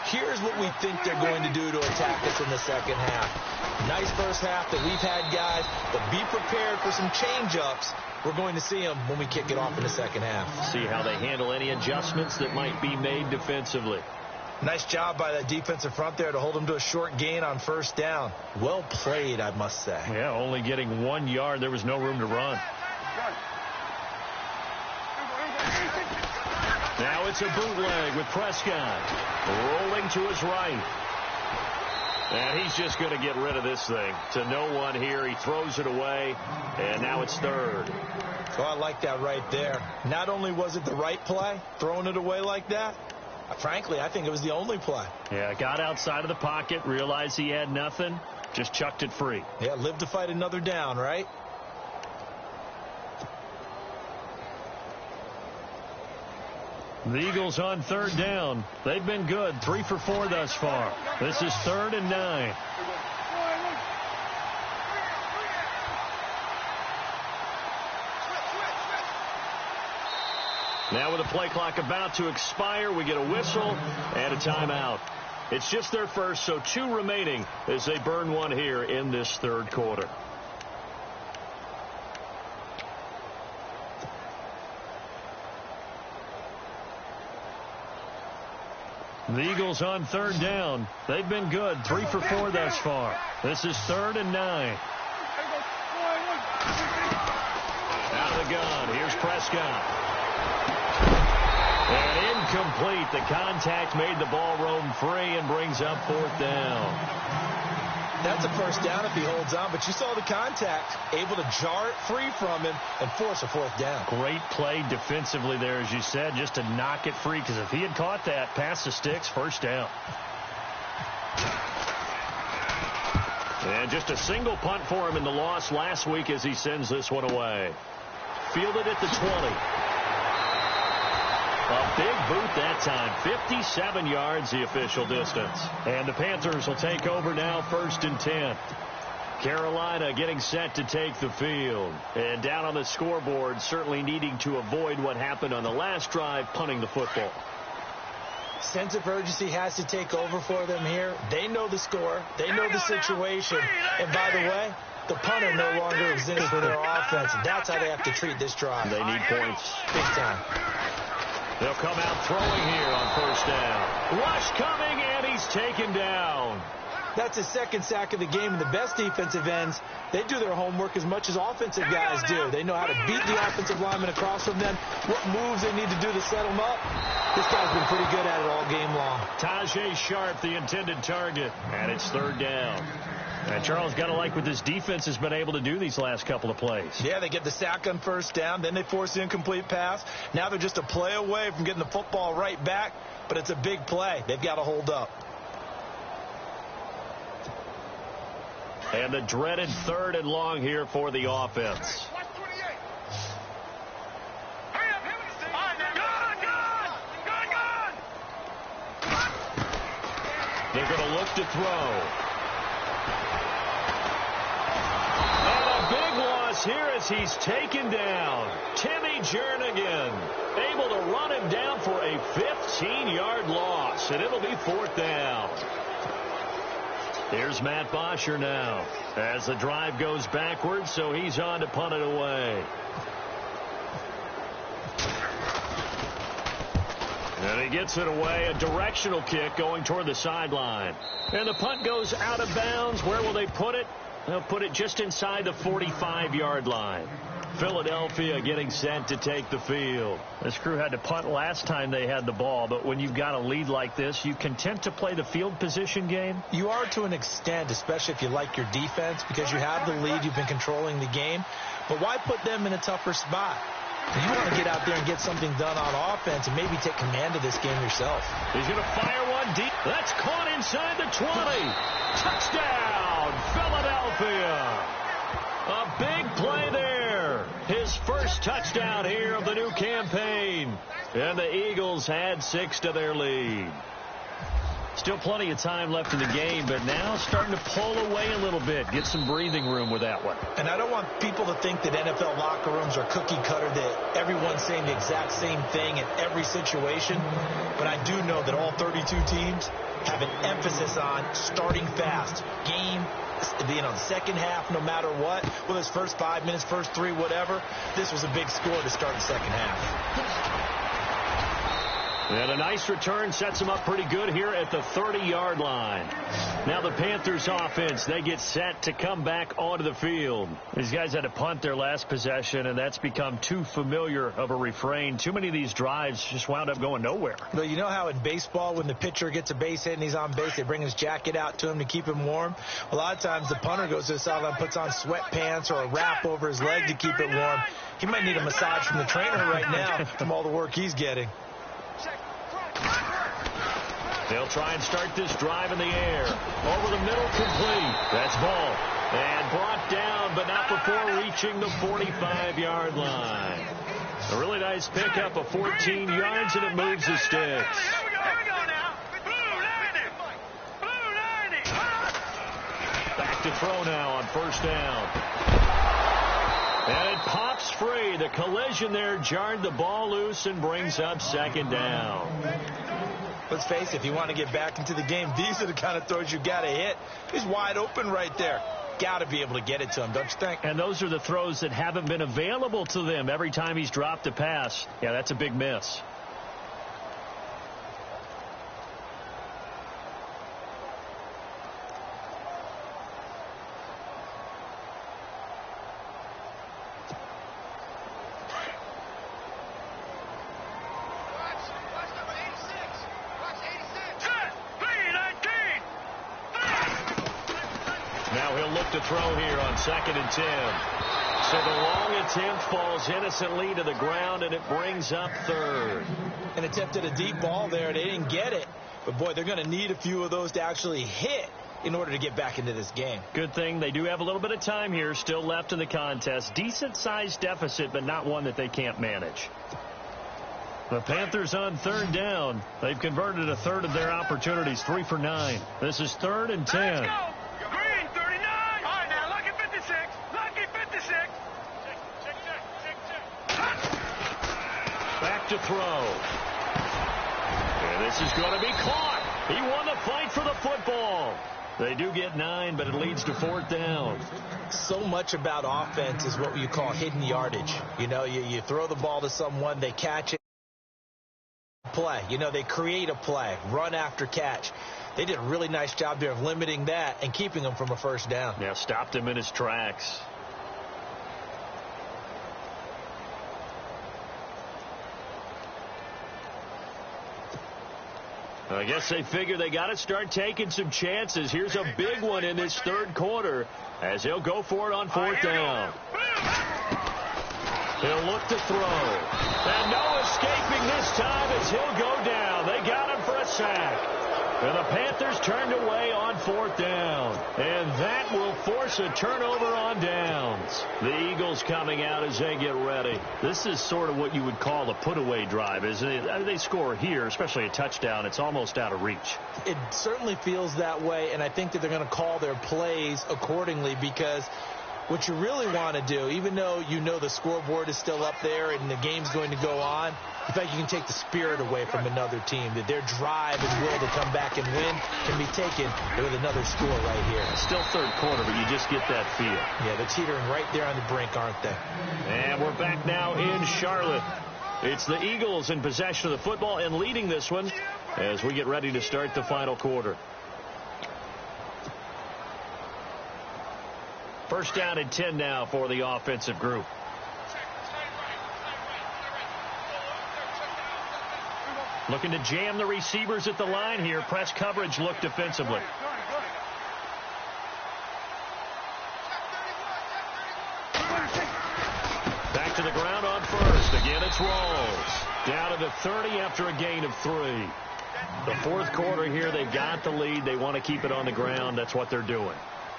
[SPEAKER 9] here's what we think they're going to do to attack us in the second half. Nice first half that we've had, guys, but be prepared for some change-ups. We're going to see them when we kick it off in the second half.
[SPEAKER 8] See how they handle any adjustments that might be made defensively.
[SPEAKER 9] Nice job by that defensive front there to hold them to a short gain on first down. Well played, I must say.
[SPEAKER 8] Yeah, only getting 1 yard. There was no room to run. Now it's a bootleg with Prescott rolling to his right. And he's just going to get rid of this thing to no one here. He throws it away, and now it's 3rd.
[SPEAKER 9] Oh, I like that right there. Not only was it the right play, throwing it away like that, frankly, I think it was the only play.
[SPEAKER 8] Yeah, got outside of the pocket, realized he had nothing, just chucked it free.
[SPEAKER 9] Yeah, live to fight another down, right?
[SPEAKER 8] The Eagles on 3rd down. They've been good, 3 for 4 thus far. This is 3rd and 9. Now with the play clock about to expire, we get a whistle and a timeout. It's just their first, so 2 remaining as they burn one here in this 3rd quarter. The Eagles on 3rd down. They've been good, 3 for 4 thus far. This is 3rd and 9. Out of the gun. Here's Prescott. And incomplete. The contact made the ball roam free and brings up 4th down.
[SPEAKER 9] That's a first down if he holds on, but you saw the contact, able to jar it free from him and force a 4th down.
[SPEAKER 8] Great play defensively there, as you said, just to knock it free, because if he had caught that, past the sticks, first down. And just a single punt for him in the loss last week as he sends this one away. Fielded at the 20. A big boot that time. 57 yards the official distance. And the Panthers will take over now, 1st and 10. Carolina getting set to take the field. And down on the scoreboard, certainly needing to avoid what happened on the last drive, punting the football.
[SPEAKER 9] Sense of urgency has to take over for them here. They know the score. They know the situation. And by the way, the punter no longer exists for their offense. That's how they have to treat this drive.
[SPEAKER 8] They need points.
[SPEAKER 9] Big time.
[SPEAKER 8] They'll come out throwing here on first down. Rush coming, and he's taken down.
[SPEAKER 9] That's his second sack of the game, and the best defensive ends, they do their homework as much as offensive guys do. They know how to beat the offensive lineman across from them, what moves they need to do to set them up. This guy's been pretty good at it all game long.
[SPEAKER 8] Tajay Sharp, the intended target, and it's third down. And Charles, got to like what this defense has been able to do these last couple of plays.
[SPEAKER 9] Yeah, they get the sack on first down, then they force the incomplete pass. Now they're just a play away from getting the football right back, but it's a big play. They've got to hold up.
[SPEAKER 8] And the dreaded third and long here for the offense. They're going to look to throw. And a big loss here as he's taken down. Timmy Jernigan able to run him down for a 15-yard loss, and it'll be fourth down. Here's Matt Bosher now as the drive goes backwards, so he's on to punt it away. And he gets it away, a directional kick going toward the sideline. And the punt goes out of bounds. Where will they put it? They'll put it just inside the 45-yard line. Philadelphia getting set to take the field. This crew had to punt last time they had the ball, but when you've got a lead like this, you content to play the field position game?
[SPEAKER 9] You are to an extent, especially if you like your defense, because you have the lead, you've been controlling the game. But why put them in a tougher spot? You want to get out there and get something done on offense and maybe take command of this game yourself.
[SPEAKER 8] He's going to fire one deep. That's caught inside the 20. Touchdown, Philadelphia. A big play there. His first touchdown here of the new campaign. And the Eagles add 6 to their lead. Still plenty of time left in the game, but now starting to pull away a little bit. Get some breathing room with that one.
[SPEAKER 9] And I don't want people to think that NFL locker rooms are cookie cutter, that everyone's saying the exact same thing in every situation. But I do know that all 32 teams have an emphasis on starting fast. Game, the second half, no matter what. Whether it's first 5 minutes, first 3, whatever. This was a big score to start the second half.
[SPEAKER 8] And a nice return sets them up pretty good here at the 30-yard line. Now the Panthers offense, they get set to come back onto the field. These guys had to punt their last possession, and that's become too familiar of a refrain. Too many of these drives just wound up going nowhere.
[SPEAKER 9] Well, you know how in baseball when the pitcher gets a base hit and he's on base, they bring his jacket out to him to keep him warm? A lot of times the punter goes to the sideline, puts on sweatpants or a wrap over his leg to keep it warm. He might need a massage from the trainer right now from all the work he's getting.
[SPEAKER 8] They'll try and start this drive in the air. Over the middle, complete. That's ball. And brought down, but not before reaching the 45-yard line. A really nice pickup of 14 yards, and it moves the sticks.
[SPEAKER 10] Here we go now. Blue 90.
[SPEAKER 8] Back to throw now on first down. And it pops free. The collision there jarred the ball loose and brings up second down.
[SPEAKER 9] Let's face it, if you want to get back into the game, these are the kind of throws you got to hit. He's wide open right there. Got to be able to get it to him, don't you think?
[SPEAKER 8] And those are the throws that haven't been available to them every time he's dropped a pass. Yeah, that's a big miss. To throw here on 2nd and 10. So the long attempt falls innocently to the ground, and it brings up third.
[SPEAKER 9] An attempt at a deep ball there. They didn't get it. But, boy, they're going to need a few of those to actually hit in order to get back into this game.
[SPEAKER 8] Good thing they do have a little bit of time here still left in the contest. Decent-sized deficit, but not one that they can't manage. The Panthers on third down. They've converted a third of their opportunities, 3 for 9. This is 3rd and 10.
[SPEAKER 10] Let's go. Green 39. All right, now, lucky 56. Lucky 56. Check.
[SPEAKER 8] Back to throw. And this is going to be caught. He won the fight for the football. They do get 9, but it leads to 4th down.
[SPEAKER 9] So much about offense is what you call hidden yardage. You know, you throw the ball to someone, they catch it, play. You know, they create a play, run after catch. They did a really nice job there of limiting that and keeping him from a first down.
[SPEAKER 8] Yeah, stopped him in his tracks. I guess they figure they got to start taking some chances. Here's a big one in this third quarter as he'll go for it on 4th down. He'll look to throw. And no escaping this time as he'll go down. They got him for a sack. And the Panthers turned away on 4th down. And that will force a turnover on downs. The Eagles coming out as they get ready. This is sort of what you would call a put-away drive, isn't it? They score here, especially a touchdown. It's almost out of reach.
[SPEAKER 9] It certainly feels that way, and I think that they're going to call their plays accordingly because what you really want to do, even though you know the scoreboard is still up there and the game's going to go on, in fact, you can take the spirit away from another team, that their drive and will to come back and win can be taken with another score right here.
[SPEAKER 8] Still third quarter, but you just get that feel.
[SPEAKER 9] Yeah, they're teetering right there on the brink, aren't they?
[SPEAKER 8] And we're back now in Charlotte. It's the Eagles in possession of the football and leading this one as we get ready to start the final quarter. First down and 10 now for the offensive group. Looking to jam the receivers at the line here. Press coverage look defensively. Back to the ground on first. Again, it's Rawls. Down to the 30 after a gain of 3. The fourth quarter here, they've got the lead. They want to keep it on the ground. That's what they're doing.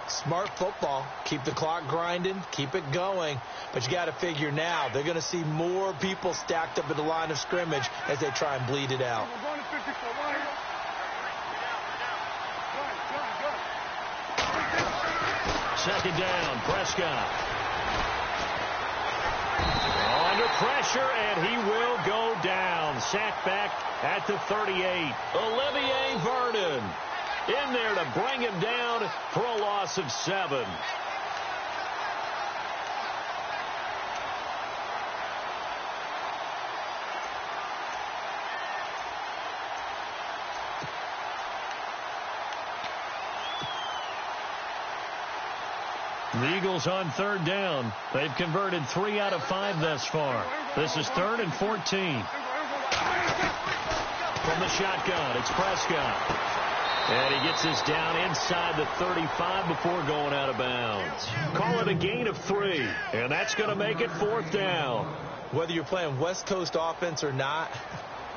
[SPEAKER 9] Smart football. Keep the clock grinding. Keep it going. But you got to figure now they're going to see more people stacked up at the line of scrimmage as they try and bleed it out.
[SPEAKER 8] Second down, Prescott. Under pressure, and he will go down. Sacked back at the 38. Olivier Vernon in there to bring him down for a loss of 7. The Eagles on third down. They've converted 3 out of 5 thus far. This is 3rd and 14. From the shotgun, it's Prescott. And he gets this down inside the 35 before going out of bounds. Call it a gain of 3, and that's going to make it 4th down.
[SPEAKER 9] Whether you're playing West Coast offense or not,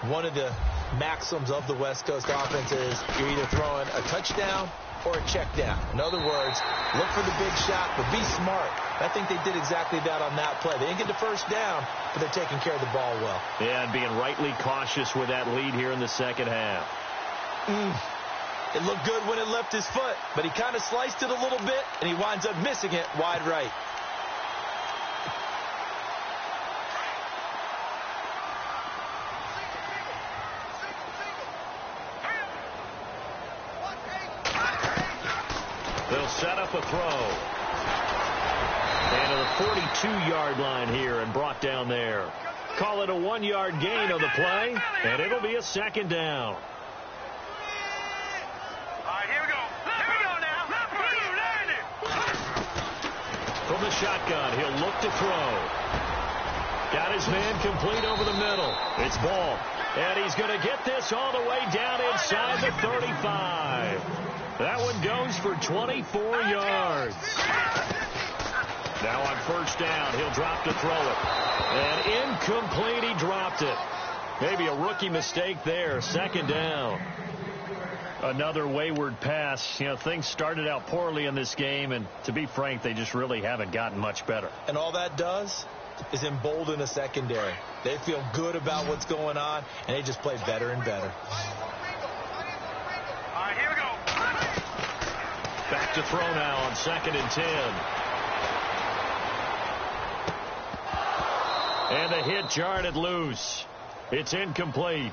[SPEAKER 9] one of the maxims of the West Coast offense is you're either throwing a touchdown or a check down. In other words, look for the big shot, but be smart. I think they did exactly that on that play. They didn't get the first down, but they're taking care of the ball well.
[SPEAKER 8] Yeah, and being rightly cautious with that lead here in the second half.
[SPEAKER 9] It looked good when it left his foot, but he kind of sliced it a little bit, and he winds up missing it wide right.
[SPEAKER 8] They'll set up a throw. And to the 42-yard line here and brought down there. Call it a 1-yard gain on the play, and it'll be a second down. From the shotgun, he'll look to throw. Got his man complete over the middle. It's Ball. And he's going to get this all the way down inside the 35. That one goes for 24 yards. Now on first down, he'll drop to throw it. And incomplete, he dropped it. Maybe a rookie mistake there. Second down. Another wayward pass. You know, things started out poorly in this game, and to be frank, they just really haven't gotten much better.
[SPEAKER 9] And all that does is embolden the secondary. They feel good about what's going on, and they just play better and better.
[SPEAKER 10] All right, here we go.
[SPEAKER 8] Back to throw now on 2nd and 10. And the hit jarred it loose. It's incomplete.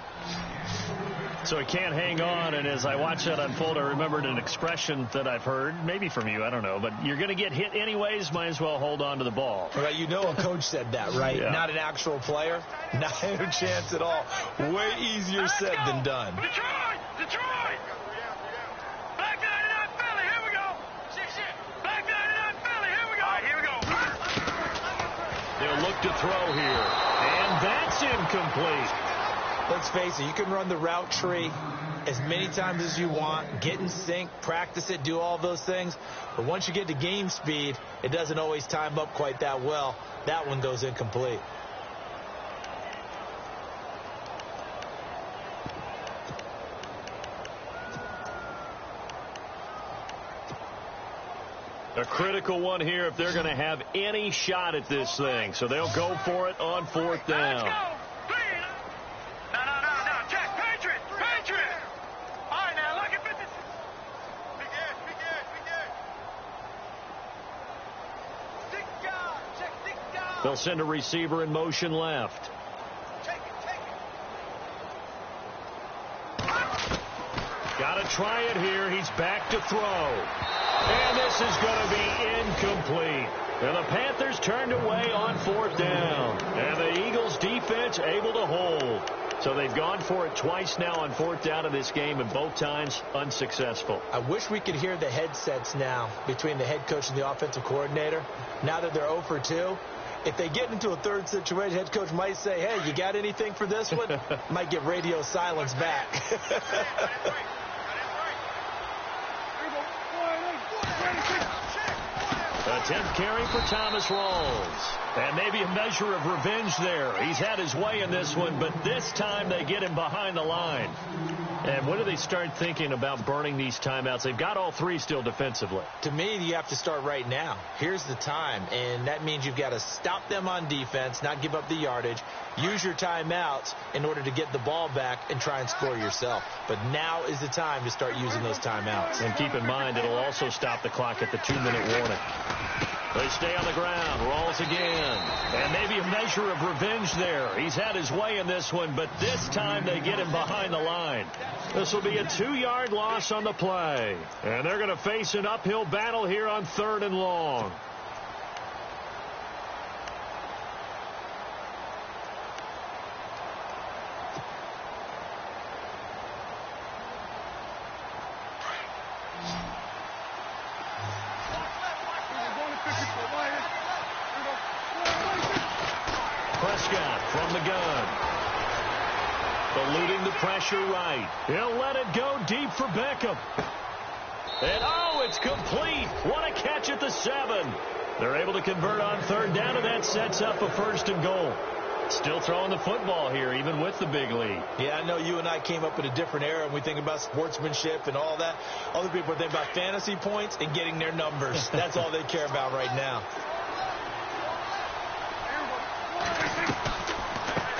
[SPEAKER 8] So he can't hang on, and as I watch that unfold, I remembered an expression that I've heard, maybe from you, I don't know, but you're going to get hit anyways, might as well hold on to the ball.
[SPEAKER 9] Right, you know a coach said that, right?
[SPEAKER 8] Yeah.
[SPEAKER 9] Not an actual player, not a chance at all. Way easier said than done.
[SPEAKER 10] Detroit! Back to 99 Philly, here we go! Back to 99 Philly, here we go! All right, here we go.
[SPEAKER 8] They'll look to throw here, and that's incomplete.
[SPEAKER 9] Let's face it, you can run the route tree as many times as you want, get in sync, practice it, do all those things. But once you get to game speed, it doesn't always time up quite that well. That one goes incomplete.
[SPEAKER 8] A critical one here if they're going to have any shot at this thing. So they'll go for it on fourth down.
[SPEAKER 10] Let's go! No. Check. Patriot! All right, now, look at 56. Big ass. Stick guard. Check stick guard.
[SPEAKER 8] They'll send a receiver in motion left.
[SPEAKER 10] Take it.
[SPEAKER 8] Got to try it here. He's back to throw. And this is going to be incomplete. And the Panthers turned away on fourth down. And the Eagles defense able to hold. So they've gone for it twice now on fourth down in this game, and both times unsuccessful.
[SPEAKER 9] I wish we could hear the headsets now between the head coach and the offensive coordinator. Now that they're 0 for 2, if they get into a third situation, head coach might say, hey, you got anything for this one? Might get radio silence back.
[SPEAKER 8] A 10th carry for Thomas Rawls. And maybe a measure of revenge there. He's had his way in this one, but this time they get him behind the line. And when do they start thinking about burning these timeouts? They've got all three still defensively.
[SPEAKER 9] To me, you have to start right now. Here's the time, and that means you've got to stop them on defense, not give up the yardage, use your timeouts in order to get the ball back and try and score yourself. But now is the time to start using those timeouts.
[SPEAKER 8] And keep in mind, it'll also stop the clock at the 2-minute warning. They stay on the ground. Rawls again. And maybe a measure of revenge there. He's had his way in this one, but this time they get him behind the line. This will be a 2-yard loss on the play. And they're going to face an uphill battle here on 3rd and long. Prescott from the gun. Eluding the pressure right. He'll let it go deep for Beckham. And oh, it's complete. What a catch at the 7. They're able to convert on 3rd down, and that sets up a 1st and goal. Still throwing the football here, even with the big lead.
[SPEAKER 9] Yeah, I know you and I came up in a different era, and we think about sportsmanship and all that. Other people think about fantasy points and getting their numbers. That's all they care about right now.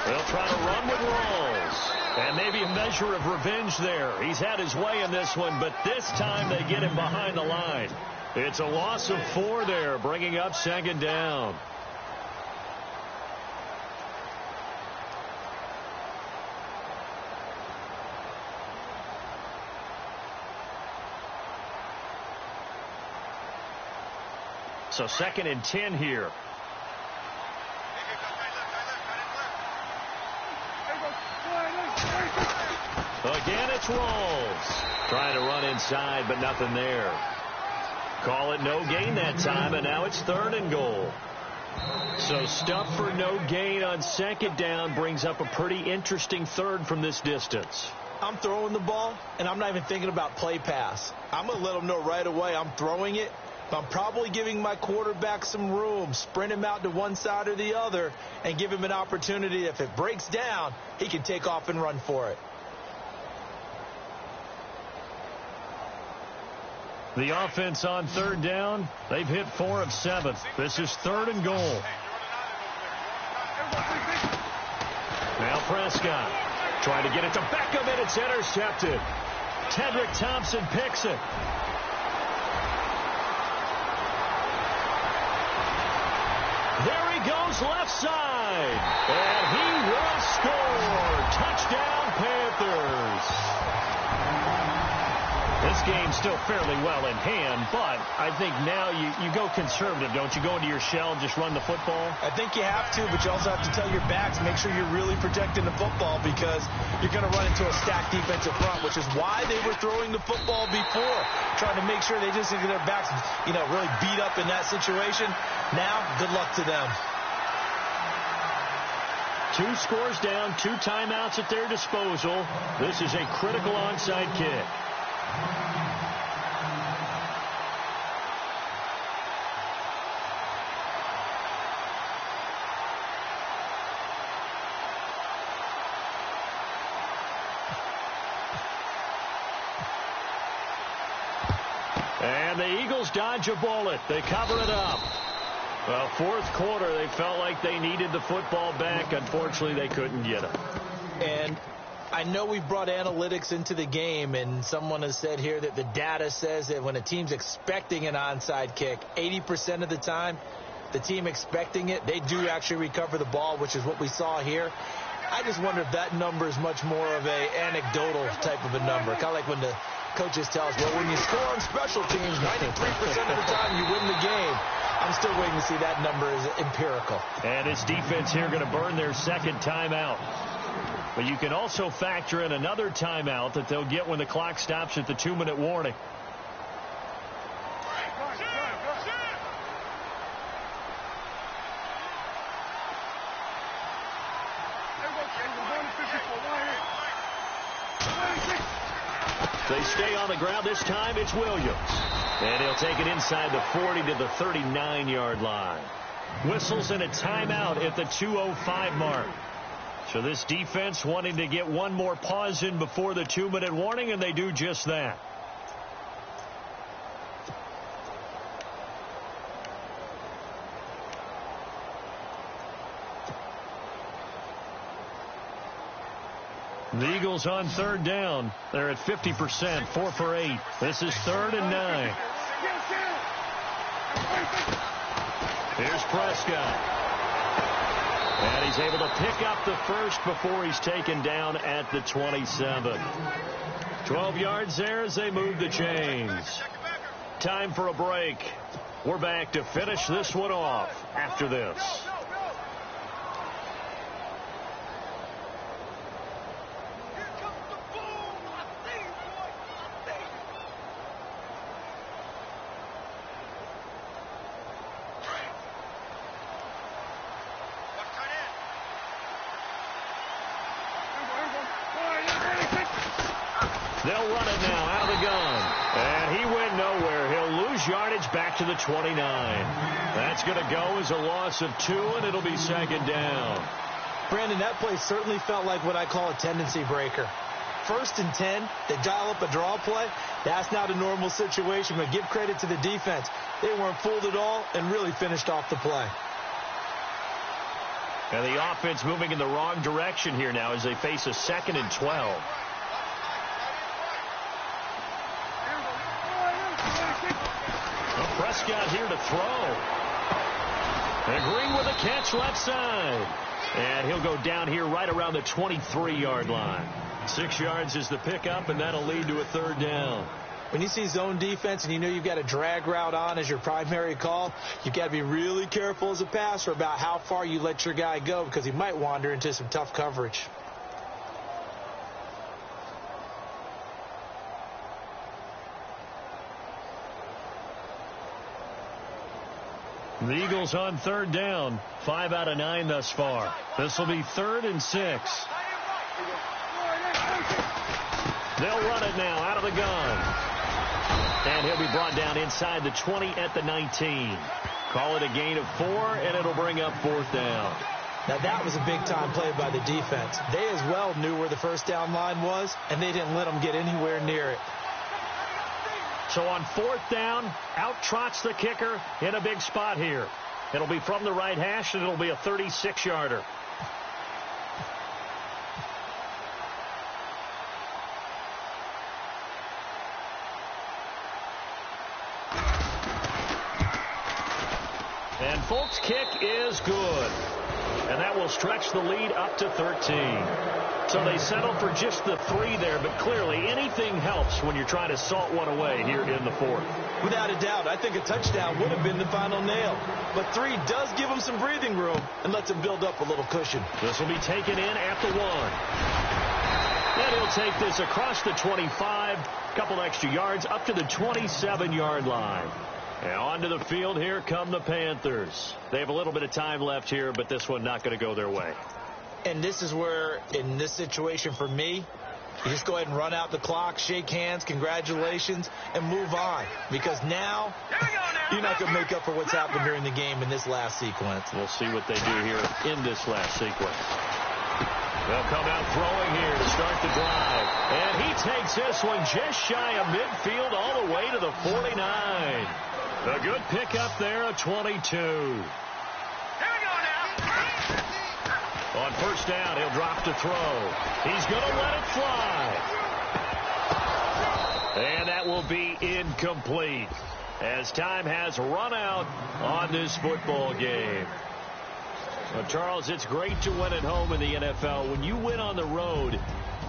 [SPEAKER 8] They'll try to run with Rawls. And maybe a measure of revenge there. He's had his way in this one, but this time they get him behind the line. It's a loss of 4 there, bringing up 2nd down. So 2nd and 10 here. Again, it's Rawls. Trying to run inside, but nothing there. Call it no gain that time, and now it's 3rd and goal. So stuff for no gain on 2nd down brings up a pretty interesting 3rd from this distance.
[SPEAKER 9] I'm throwing the ball, and I'm not even thinking about play pass. I'm going to let them know right away I'm throwing it, but I'm probably giving my quarterback some room, sprint him out to one side or the other, and give him an opportunity. If it breaks down, he can take off and run for it.
[SPEAKER 8] The offense on 3rd down, they've hit 4 of 7. This is 3rd and goal. Now Prescott trying to get it to Beckham, and it's intercepted. Tedrick Thompson picks it. There he goes his left side. And he will score. Touchdown, Panthers. This game's still fairly well in hand, but I think now you go conservative, don't you? Go into your shell and just run the football?
[SPEAKER 9] I think you have to, but you also have to tell your backs, make sure you're really protecting the football because you're going to run into a stacked defensive front, which is why they were throwing the football before, trying to make sure they just get their backs, really beat up in that situation. Now, good luck to them.
[SPEAKER 8] 2 scores down, 2 timeouts at their disposal. This is a critical onside kick. And the Eagles dodge a bullet. They cover it up. Well, fourth quarter, they felt like they needed the football back. Unfortunately, they couldn't get it.
[SPEAKER 9] And I know we brought analytics into the game, and someone has said here that the data says that when a team's expecting an onside kick, 80% of the time, the team expecting it, they do actually recover the ball, which is what we saw here. I just wonder if that number is much more of a anecdotal type of a number, kind of like when the coaches tell us, well, when you score on special teams, 93% of the time you win the game. I'm still waiting to see that number is empirical.
[SPEAKER 8] And his defense here going to burn their second timeout. But you can also factor in another timeout that they'll get when the clock stops at the 2-minute warning. They stay on the ground. This time it's Williams. And he'll take it inside the 40 to the 39-yard line. Whistles and a timeout at the 2:05 mark. So this defense wanting to get one more pause in before the 2-minute warning, and they do just that. The Eagles on third down. They're at 50%, 4 for 8. This is 3rd and 9. Here's Prescott. And he's able to pick up the first before he's taken down at the 27. 12 yards there as they move the chains. Time for a break. We're back to finish this one off after this. They'll run it now out of the gun. And he went nowhere. He'll lose yardage back to the 29. That's going to go as a loss of 2, and it'll be 2nd down.
[SPEAKER 9] Brandon, that play certainly felt like what I call a tendency breaker. 1st and 10, they dial up a draw play. That's not a normal situation, but give credit to the defense. They weren't fooled at all and really finished off the play.
[SPEAKER 8] And the offense moving in the wrong direction here now as they face a 2nd and 12. Prescott here to throw. And Green with a catch left side. And he'll go down here right around the 23-yard line. 6 yards is the pickup, and that'll lead to a 3rd down.
[SPEAKER 9] When you see zone defense and you know you've got a drag route on as your primary call, you've got to be really careful as a passer about how far you let your guy go because he might wander into some tough coverage.
[SPEAKER 8] The Eagles on 3rd down. 5 out of 9 thus far. This will be 3rd and 6. They'll run it now out of the gun. And he'll be brought down inside the 20 at the 19. Call it a gain of 4, and it'll bring up 4th down.
[SPEAKER 9] Now, that was a big-time play by the defense. They as well knew where the first down line was, and they didn't let them get anywhere near it.
[SPEAKER 8] So on 4th down, out trots the kicker in a big spot here. It'll be from the right hash, and it'll be a 36-yarder. And Folk's kick is good. And that will stretch the lead up to 13. So they settle for just the 3 there, but clearly anything helps when you're trying to salt one away here in the 4th.
[SPEAKER 9] Without a doubt, I think a touchdown would have been the final nail. But 3 does give them some breathing room and lets them build up a little cushion.
[SPEAKER 8] This will be taken in at the 1. And he'll take this across the 25, couple extra yards up to the 27-yard line. And onto the field, here come the Panthers. They have a little bit of time left here, but this one not going to go their way.
[SPEAKER 9] And this is where, in this situation for me, you just go ahead and run out the clock, shake hands, congratulations, and move on. Because now, you're not going to make up for what's happened during the game in this last sequence.
[SPEAKER 8] We'll see what they do here in this last sequence. They'll come out throwing here to start the drive. And he takes this one just shy of midfield all the way to the 49. A good pickup there, a 22. On first down, he'll drop to throw. He's going to let it fly. And that will be incomplete as time has run out on this football game. Well, Charles, it's great to win at home in the NFL. When you win on the road,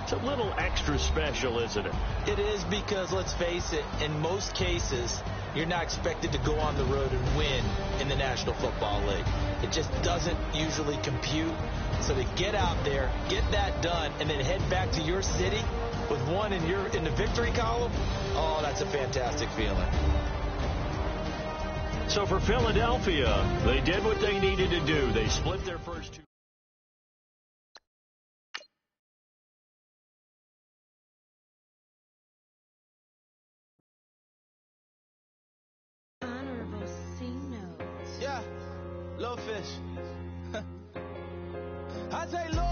[SPEAKER 8] it's a little extra special, isn't it?
[SPEAKER 9] It is, because, let's face it, in most cases, you're not expected to go on the road and win in the National Football League. It just doesn't usually compute. So to get out there, get that done, and then head back to your city with one in the victory column, oh, that's a fantastic feeling.
[SPEAKER 8] So for Philadelphia, they did what they needed to do. They split their first 2.
[SPEAKER 6] Yeah, little fish. I say, Lord.